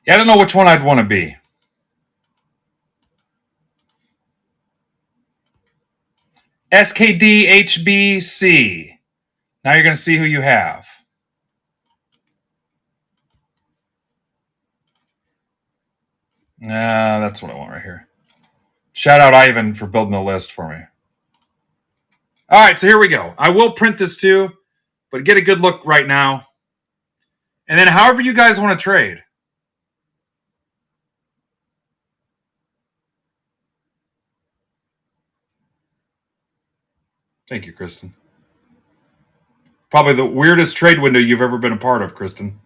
Yeah, I don't know which one I'd want to be. SKDHBC. Now you're going to see who you have. That's what I want right here. Shout out Ivan for building the list for me. All right, so here we go. I will print this too, but get a good look right now. And then however you guys want to trade. Thank you, Kristen. Probably the weirdest trade window you've ever been a part of, Kristen.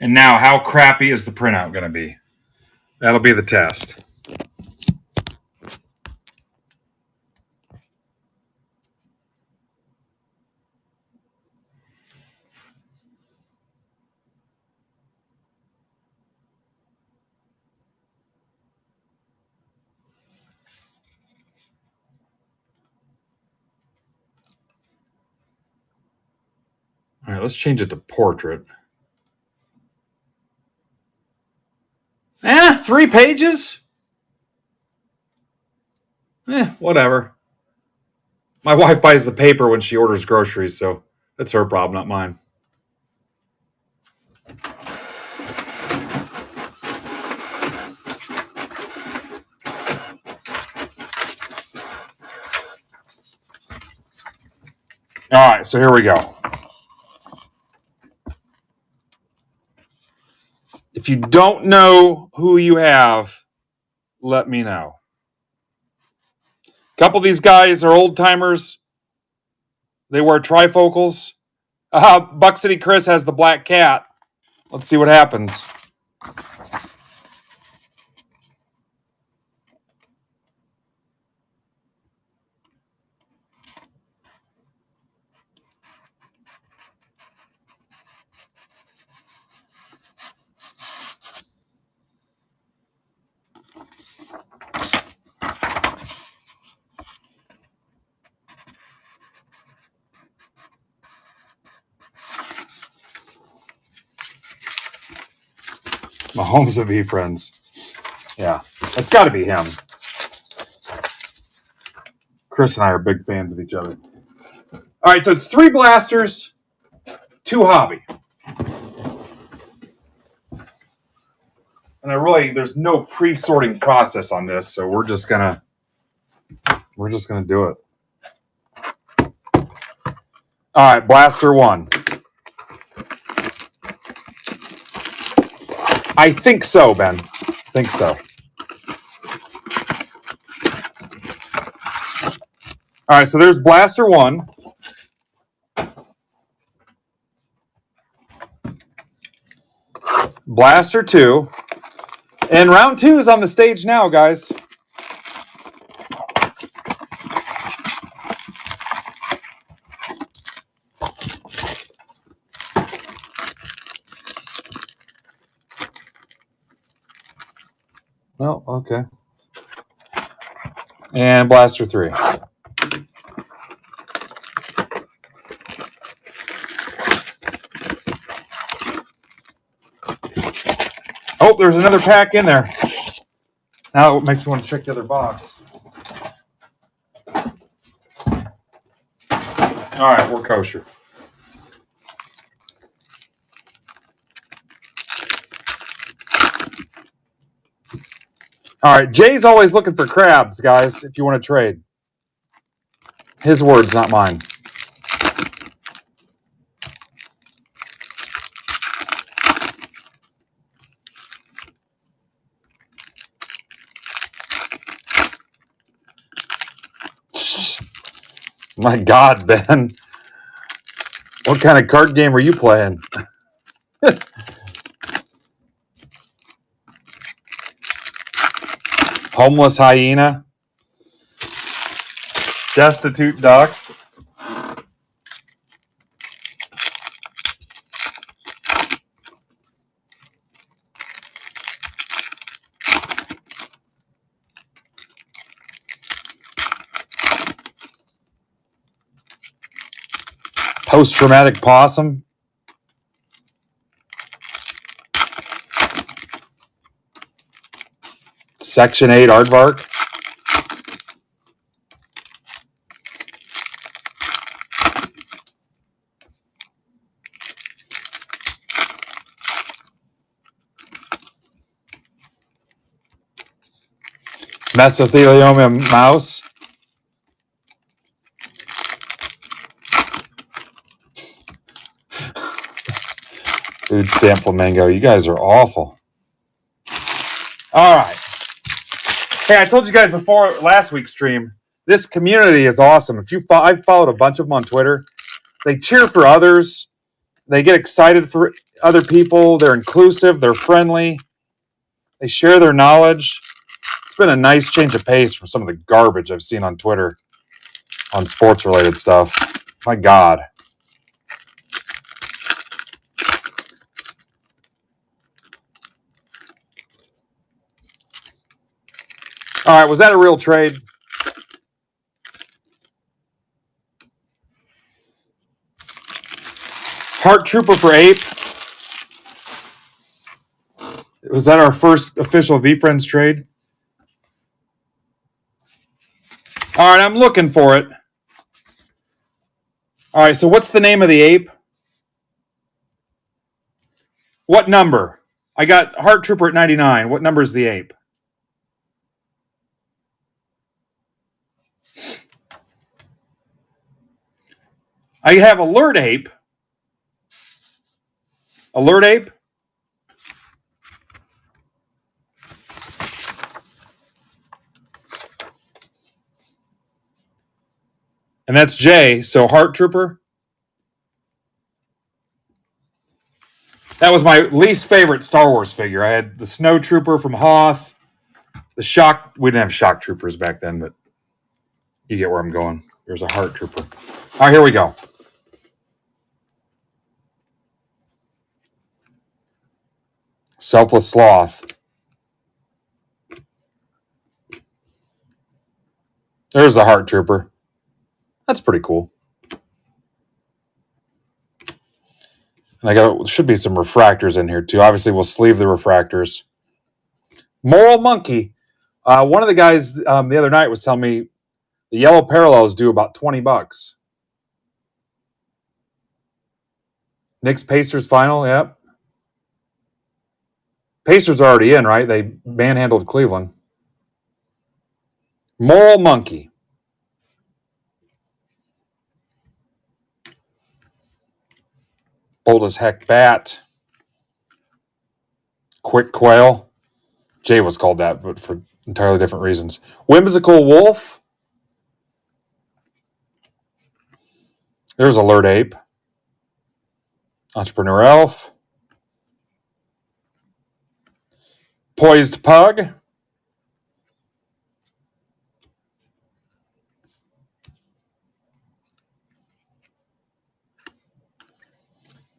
And now, how crappy is the printout going to be? That'll be the test. All right, let's change it to portrait. 3 pages? Whatever. My wife buys the paper when she orders groceries, so that's her problem, not mine. All right, so here we go. If you don't know who you have, let me know. A couple of these guys are old timers. They wear trifocals. Buck City Chris has the black cat. Let's see what happens. Mahomes of V-Friends. Yeah, it's got to be him. Chris and I are big fans of each other. All right, so it's 3 blasters, 2 hobby. And there's no pre-sorting process on this, so we're just gonna do it. All right, blaster 1. I think so, Ben. I think so. All right, so there's blaster 1. Blaster 2. And round 2 is on the stage now, guys. Oh, okay. And blaster 3. Oh, there's another pack in there. Now it makes me want to check the other box. All right, we're kosher. All right, Jay's always looking for crabs, guys, if you want to trade. His words, not mine. My God, Ben. What kind of card game are you playing? Homeless hyena. Destitute duck. Post-traumatic possum. Section 8 aardvark. Mesothelioma mouse. Food stamp flamingo. You guys are awful. All right. Hey, I told you guys before last week's stream, this community is awesome. I've followed a bunch of them on Twitter. They cheer for others. They get excited for other people. They're inclusive. They're friendly. They share their knowledge. It's been a nice change of pace from some of the garbage I've seen on Twitter on sports-related stuff. My God. All right, was that a real trade? Heart Trooper for Ape. Was that our first official V-Friends trade? All right, I'm looking for it. All right, so what's the name of the ape? What number? I got Heart Trooper at 99. What number is the ape? I have Alert Ape. Alert Ape. And that's J, so Heart Trooper. That was my least favorite Star Wars figure. I had the Snow Trooper from Hoth. We didn't have Shock Troopers back then, but you get where I'm going. There's a Heart Trooper. All right, here we go. Selfless Sloth. There's a Heart Trooper. That's pretty cool. And should be some refractors in here too. Obviously, we'll sleeve the refractors. Moral Monkey. One of the guys the other night was telling me the yellow parallels do about $20. Knicks Pacers final. Yep. Pacers are already in, right? They manhandled Cleveland. Moral Monkey. Bold as heck bat. Quick Quail. Jay was called that, but for entirely different reasons. Whimsical Wolf. There's Alert Ape. Entrepreneur Elf. Poised Pug.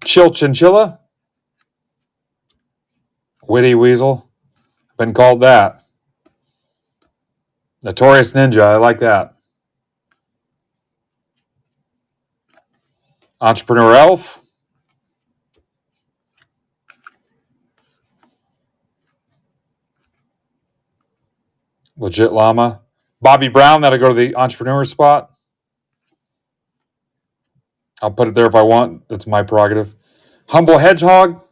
Chill Chinchilla. Witty Weasel. Been called that. Notorious Ninja. I like that. Entrepreneur Elf. Legit Llama. Bobby Brown. That'll go to the entrepreneur spot. I'll put it there if I want. That's my prerogative. Humble Hedgehog.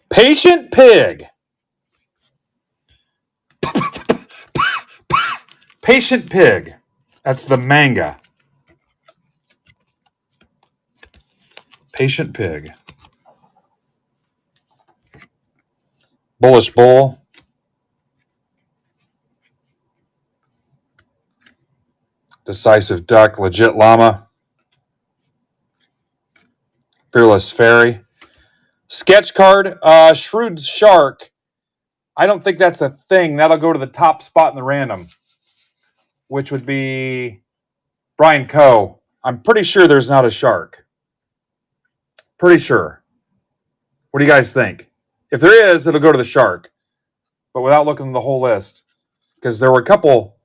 Patient Pig. Patient Pig. That's the manga. Patient Pig. Bullish Bull. Decisive Duck. Legit Llama. Fearless Fairy. Sketch card. Shrewd Shark. I don't think that's a thing. That'll go to the top spot in the random, which would be Brian Coe. I'm pretty sure there's not a shark. Pretty sure. What do you guys think? If there is, it'll go to the shark, but without looking at the whole list, because there were a couple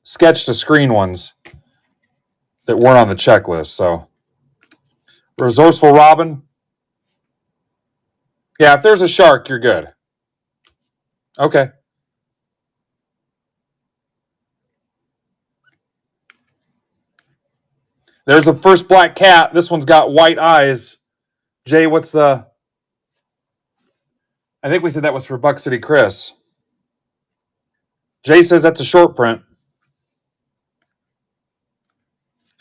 sketch to screen ones that weren't on the checklist. So, Resourceful Robin. Yeah, if there's a shark, you're good. Okay. There's a first black cat. This one's got white eyes. Jay, what's the... I think we said that was for Buck City Chris. Jay says that's a short print.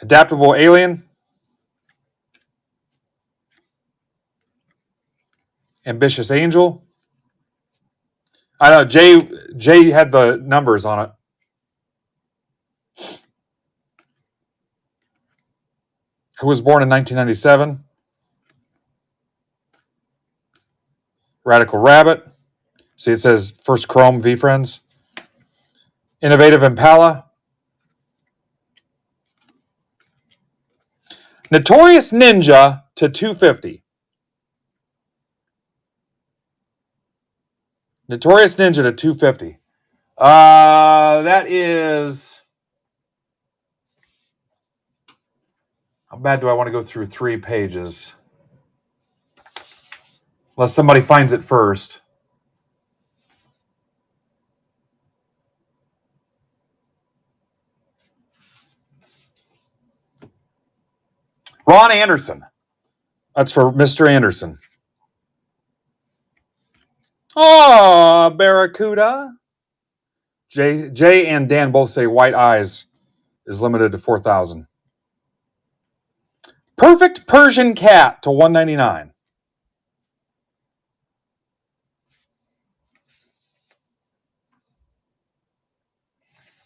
Adaptable Alien. Ambitious Angel. I know Jay had the numbers on it. Who was born in 1997? Radical Rabbit. See, it says first Chrome V Friends. Innovative Impala. Notorious Ninja to 250. Notorious Ninja to 250. That is... How bad do I want to go through 3 pages? Unless somebody finds it first. Ron Anderson. That's for Mr. Anderson. Oh, Barracuda. Jay and Dan both say white eyes is limited to 4,000. Perfect Persian Cat to 199.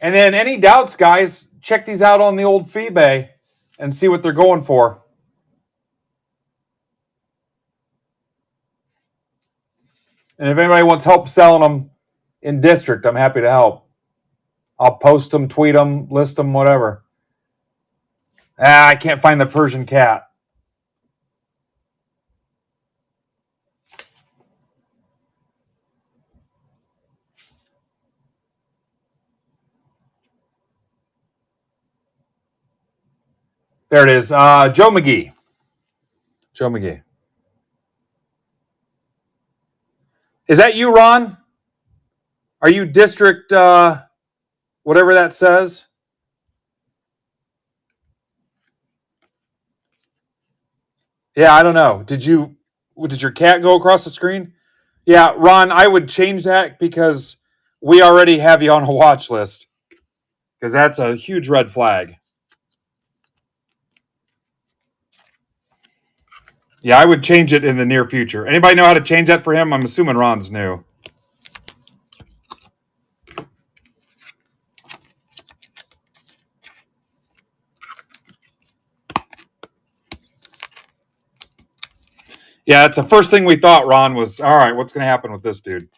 And then any doubts, guys, check these out on the old eBay and see what they're going for. And if anybody wants help selling them in district, I'm happy to help. I'll post them, tweet them, list them, whatever. I can't find the Persian Cat. There it is. Joe McGee. Joe McGee. Is that you, Ron? Are you district whatever that says? Yeah, I don't know. Did your cat go across the screen? Yeah, Ron, I would change that because we already have you on a watch list. Because that's a huge red flag. Yeah, I would change it in the near future. Anybody know how to change that for him? I'm assuming Ron's new. Yeah, it's the first thing we thought, Ron, was, all right, what's going to happen with this dude?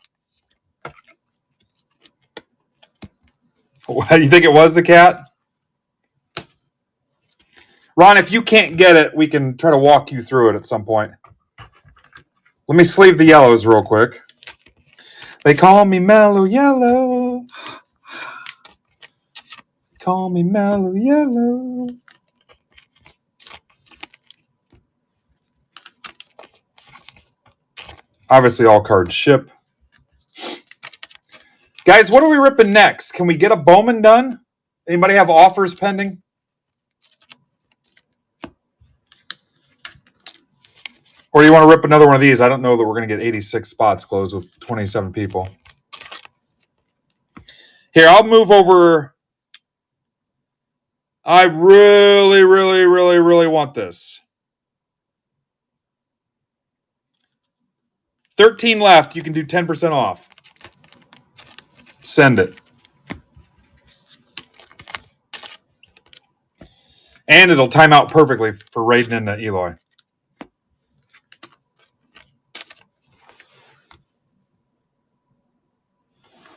You think it was the cat? Ron, if you can't get it, we can try to walk you through it at some point. Let me sleeve the yellows real quick. They call me Mellow Yellow. Call me Mellow Yellow. Obviously, all cards ship. Guys, what are we ripping next? Can we get a Bowman done? Anybody have offers pending? Or you want to rip another one of these? I don't know that we're going to get 86 spots closed with 27 people. Here, I'll move over. I really, really, really, really want this. 13 left. You can do 10% off. Send it. And it'll time out perfectly for raiding into Eloy.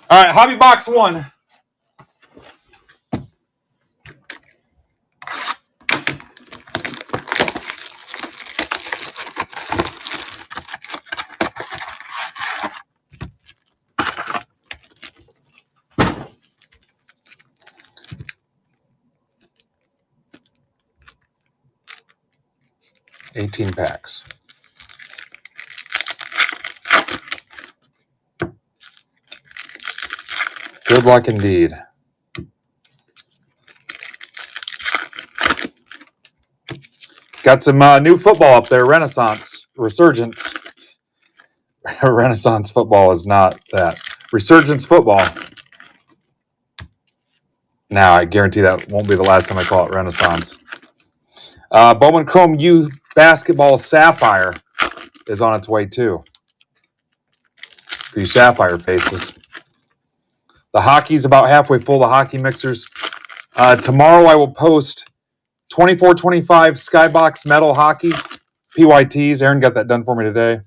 All right, Hobby Box 1. $18 packs. Good luck indeed. Got some new football up there. Renaissance. Resurgence. Renaissance football is not that. Resurgence football. Now, I guarantee that won't be the last time I call it Renaissance. Bowman Chrome U Basketball Sapphire is on its way too. For you Sapphire faces. The hockey's about halfway full, the hockey mixers. Tomorrow I will post 24-25 Skybox Metal Hockey PYTs. Aaron got that done for me today.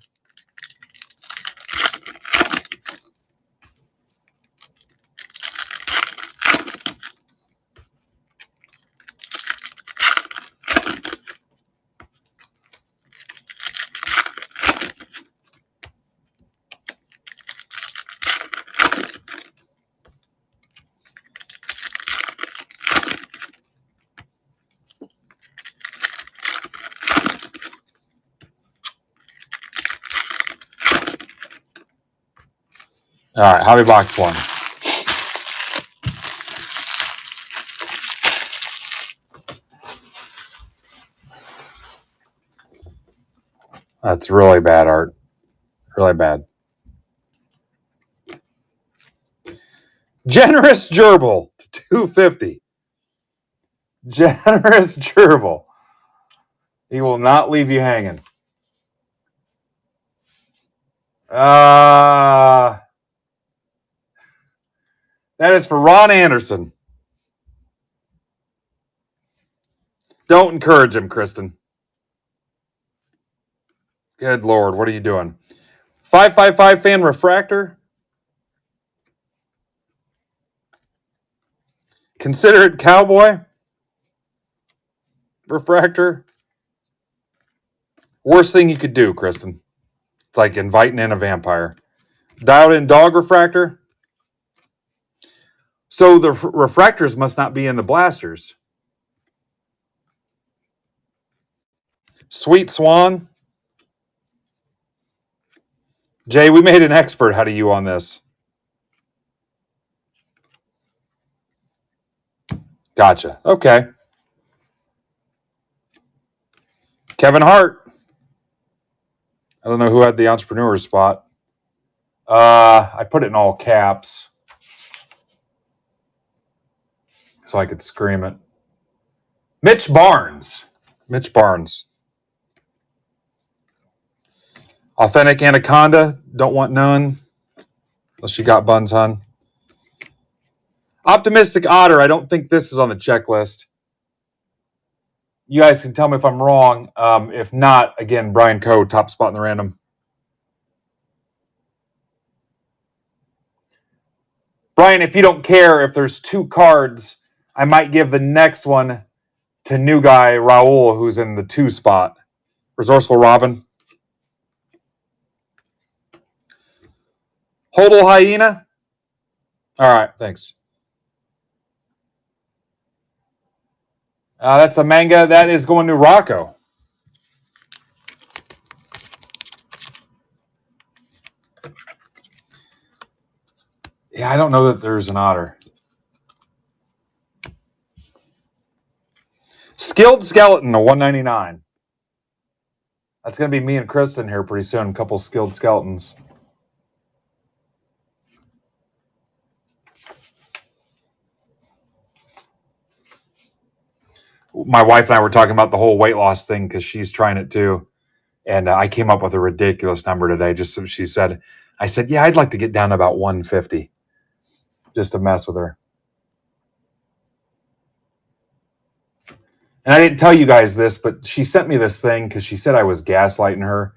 All right, Hobby Box 1. That's really bad art. Really bad. Generous Gerbil to 250. Generous Gerbil. He will not leave you hanging. That is for Ron Anderson. Don't encourage him, Kristen. Good Lord, what are you doing? 555 fan refractor. Consider it cowboy. Refractor. Worst thing you could do, Kristen. It's like inviting in a vampire. Dialed in dog refractor. So the refractors must not be in the blasters. Sweet Swan. Jay, we made an expert out of you on this. Gotcha. Okay. Kevin Hart. I don't know who had the entrepreneur spot. I put it in all caps so I could scream it. Mitch Barnes. Mitch Barnes. Authentic Anaconda. Don't want none. Unless you got buns, hon. Optimistic Otter. I don't think this is on the checklist. You guys can tell me if I'm wrong. If not, again, Brian Coe, top spot in the random. Brian, if you don't care, if there's two cards, I might give the next one to new guy Raul, who's in the 2 spot. Resourceful Robin. Hodl Hyena. All right, thanks. That's a manga. That is going to Rocco. Yeah, I don't know that there's an otter. Skilled Skeleton, a 199. That's going to be me and Kristen here pretty soon. A couple skilled skeletons. My wife and I were talking about the whole weight loss thing because she's trying it too. And I came up with a ridiculous number today. Just so she said, I said, yeah, I'd like to get down to about 150 just to mess with her. And I didn't tell you guys this, but she sent me this thing because she said I was gaslighting her.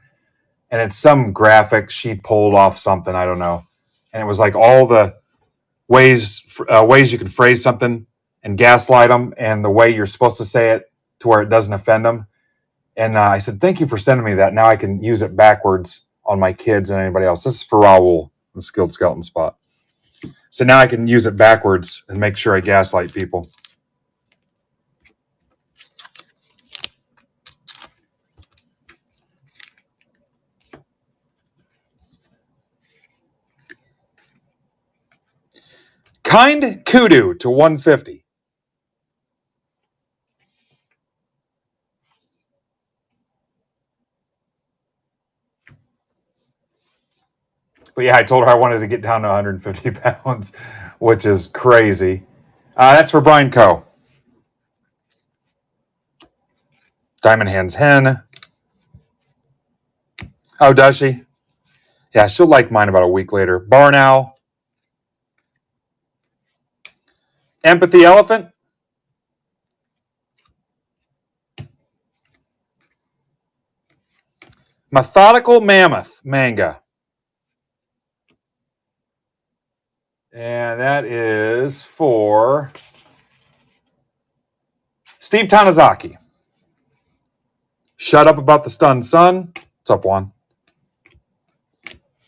And it's some graphic she pulled off something, I don't know. And it was like all the ways you can phrase something and gaslight them, and the way you're supposed to say it to where it doesn't offend them. And I said, thank you for sending me that. Now I can use it backwards on my kids and anybody else. This is for Raul, the skilled skeleton spot. So now I can use it backwards and make sure I gaslight people. Kind Kudu to 150. But yeah, I told her I wanted to get down to 150 pounds, which is crazy. That's for Brian Coe. Diamond Hands Hen. Oh, does she? Yeah, she'll like mine about a week later. Barn Owl. Empathy Elephant. Methodical Mammoth manga. And that is for Steve Tanizaki. Shut Up About the Stunned Sun. What's up, Juan?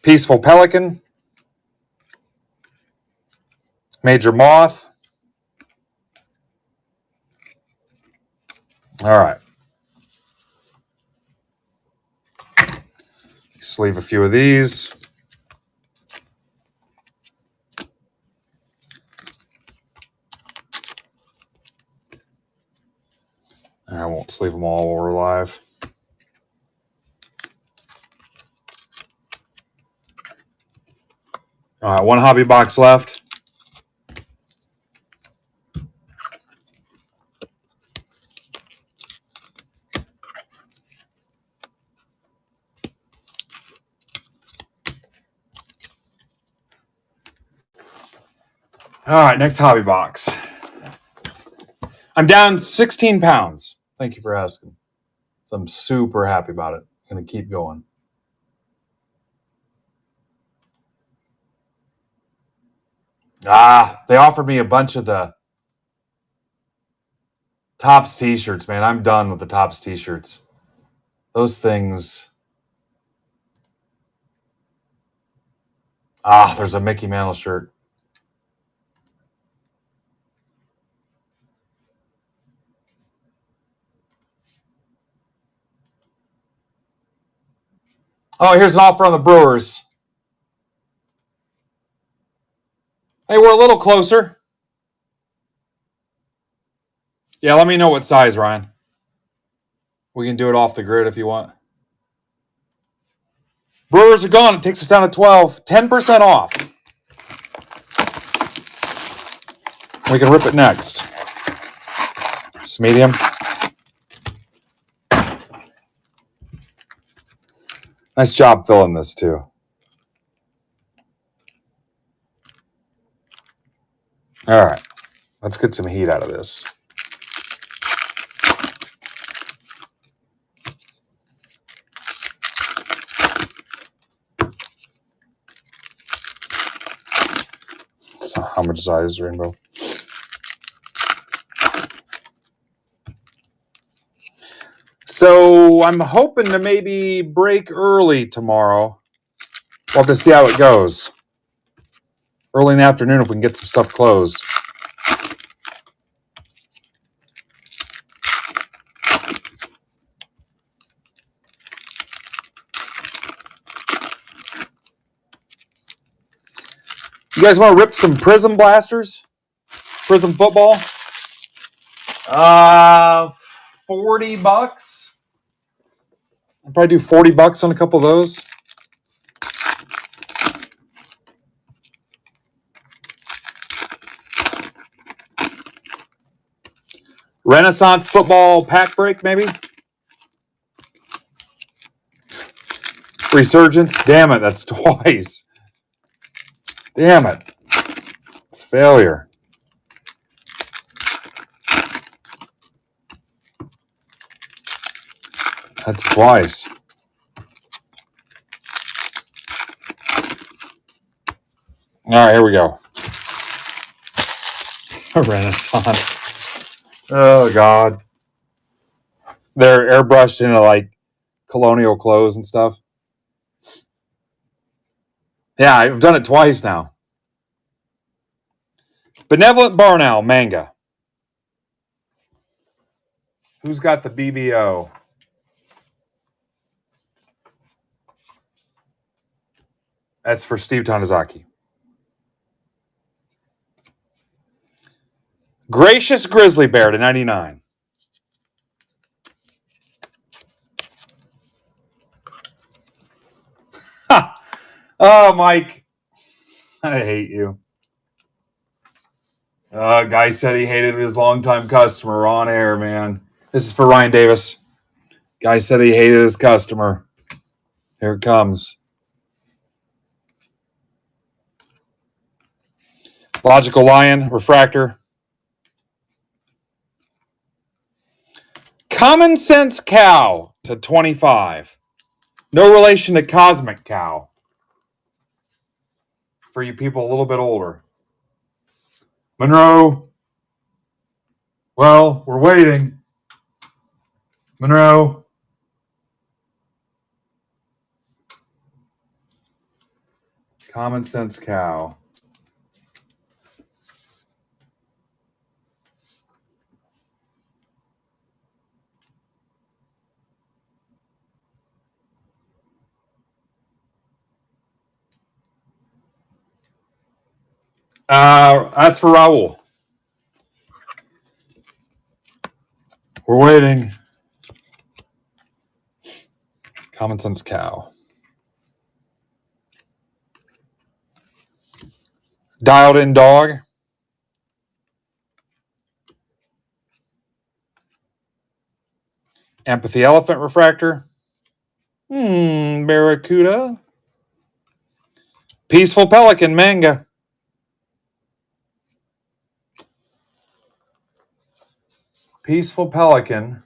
Peaceful Pelican. Major Moth. All right. Sleeve a few of these. I won't sleeve them all while we're live. All right, one hobby box left. All right, next hobby box. I'm down 16 pounds. Thank you for asking. So I'm super happy about it. I'm going to keep going. They offered me a bunch of the Tops t-shirts, man. I'm done with the Tops t-shirts. Those things. There's a Mickey Mantle shirt. Oh, here's an offer on the Brewers. Hey, we're a little closer. Yeah, let me know what size, Ryan. We can do it off the grid if you want. Brewers are gone. It takes us down to 12. 10% off. We can rip it next. It's medium. Nice job filling this, too. All right. Let's get some heat out of this. So how much size, Rainbow? So I'm hoping to maybe break early tomorrow. We'll have to see how it goes. Early in the afternoon if we can get some stuff closed. You guys want to rip some Prism blasters? Prism football? $40. I'll probably do $40 on a couple of those. Renaissance football pack break, maybe? Resurgence? Damn it, that's twice. Damn it. Failure. That's twice. All right, here we go. Renaissance. Oh, God. They're airbrushed into, like, colonial clothes and stuff. Yeah, I've done it twice now. Benevolent Barn Owl, manga. Who's got the BBO? That's for Steve Tanizaki. Gracious Grizzly Bear to 99. Ha! Oh, Mike. I hate you. Guy said he hated his longtime customer on air, man. This is for Ryan Davis. Guy said he hated his customer. Here it comes. Logical Lion, Refractor. Common Sense Cow to 25. No relation to Cosmic Cow. For you people a little bit older. Monroe. Well, we're waiting. Monroe. Common Sense Cow. That's for Raul. We're waiting. Common Sense Cow. Dialed In Dog. Empathy Elephant Refractor. Barracuda. Peaceful Pelican manga. Peaceful Pelican.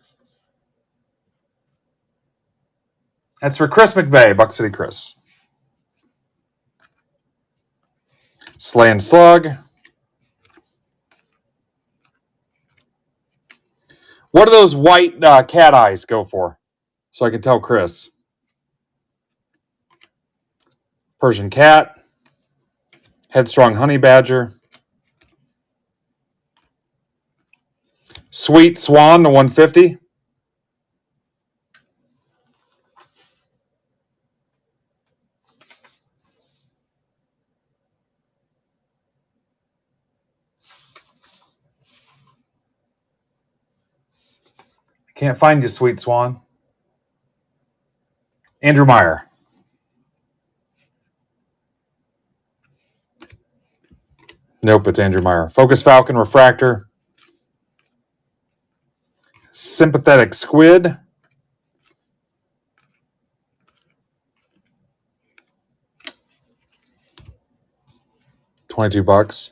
That's for Chris McVeigh, Buck City Chris. Slaying Slug. What do those white cat eyes go for? So I can tell Chris. Persian Cat. Headstrong Honey Badger. Sweet Swan to 150. Can't find you, Sweet Swan. Andrew Meyer. Nope, it's Andrew Meyer. Focus Falcon Refractor. Sympathetic Squid. $22.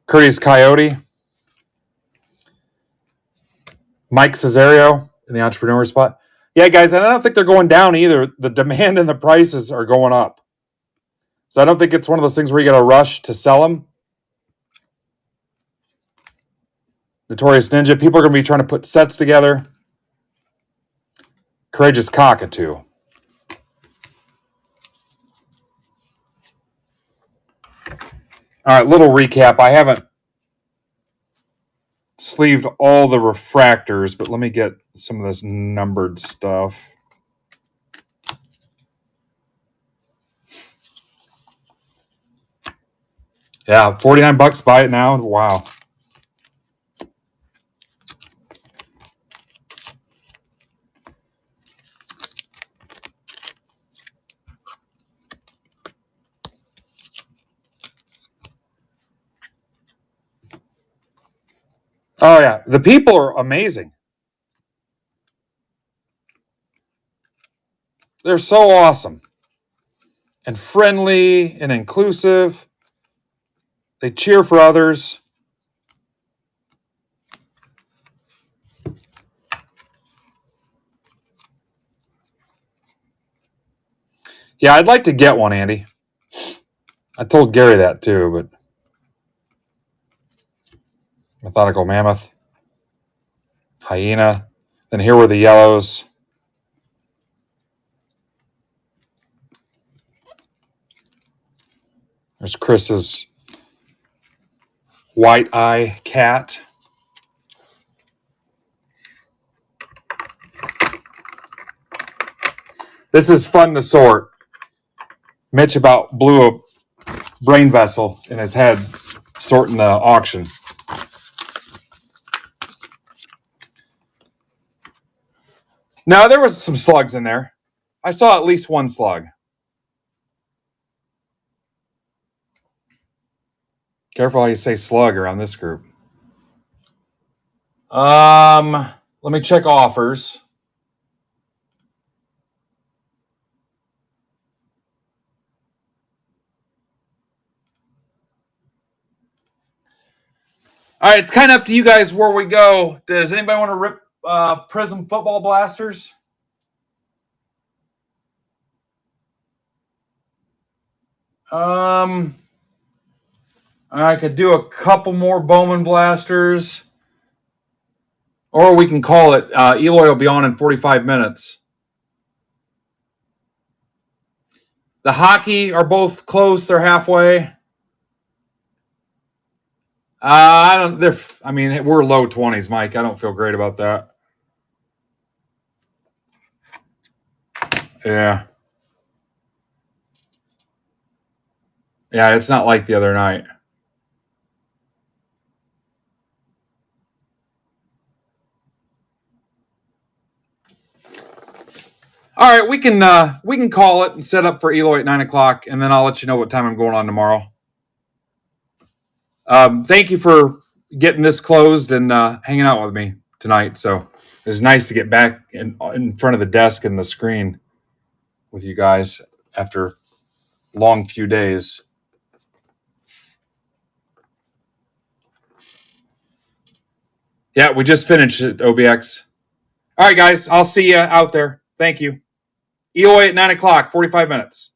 Courteous Coyote. Mike Cesario in the entrepreneur spot. Yeah, guys, and I don't think they're going down either. The demand and the prices are going up. So I don't think it's one of those things where you got to rush to sell them. Notorious Ninja. People are going to be trying to put sets together. Courageous Cockatoo. All right, little recap. I haven't sleeved all the refractors, but let me get some of this numbered stuff. Yeah, $49. Buy it now. Wow. Oh, yeah. The people are amazing. They're so awesome and friendly and inclusive. They cheer for others. Yeah, I'd like to get one, Andy. I told Gary that too, but Methodical Mammoth, Hyena. Then here were the yellows. There's Chris's White Eye Cat. This is fun to sort. Mitch about blew a brain vessel in his head sorting the auction. Now, there was some slugs in there. I saw at least one slug. Careful how you say slug around this group. Let me check offers. All right, it's kind of up to you guys where we go. Does anybody want to rip Prism football blasters? I could do a couple more Bowman blasters. Or we can call it. Eloy will be on in 45 minutes. The hockey are both close. They're halfway. We're low 20s, Mike. I don't feel great about that. Yeah. Yeah, it's not like the other night. All right, we can call it and set up for Eloy at 9:00, and then I'll let you know what time I'm going on tomorrow. Thank you for getting this closed and hanging out with me tonight. So it's nice to get back in front of the desk and the screen with you guys after a long few days. Yeah, we just finished it, OBX. All right, guys, I'll see you out there. Thank you. Eloy at 9:00, 45 minutes.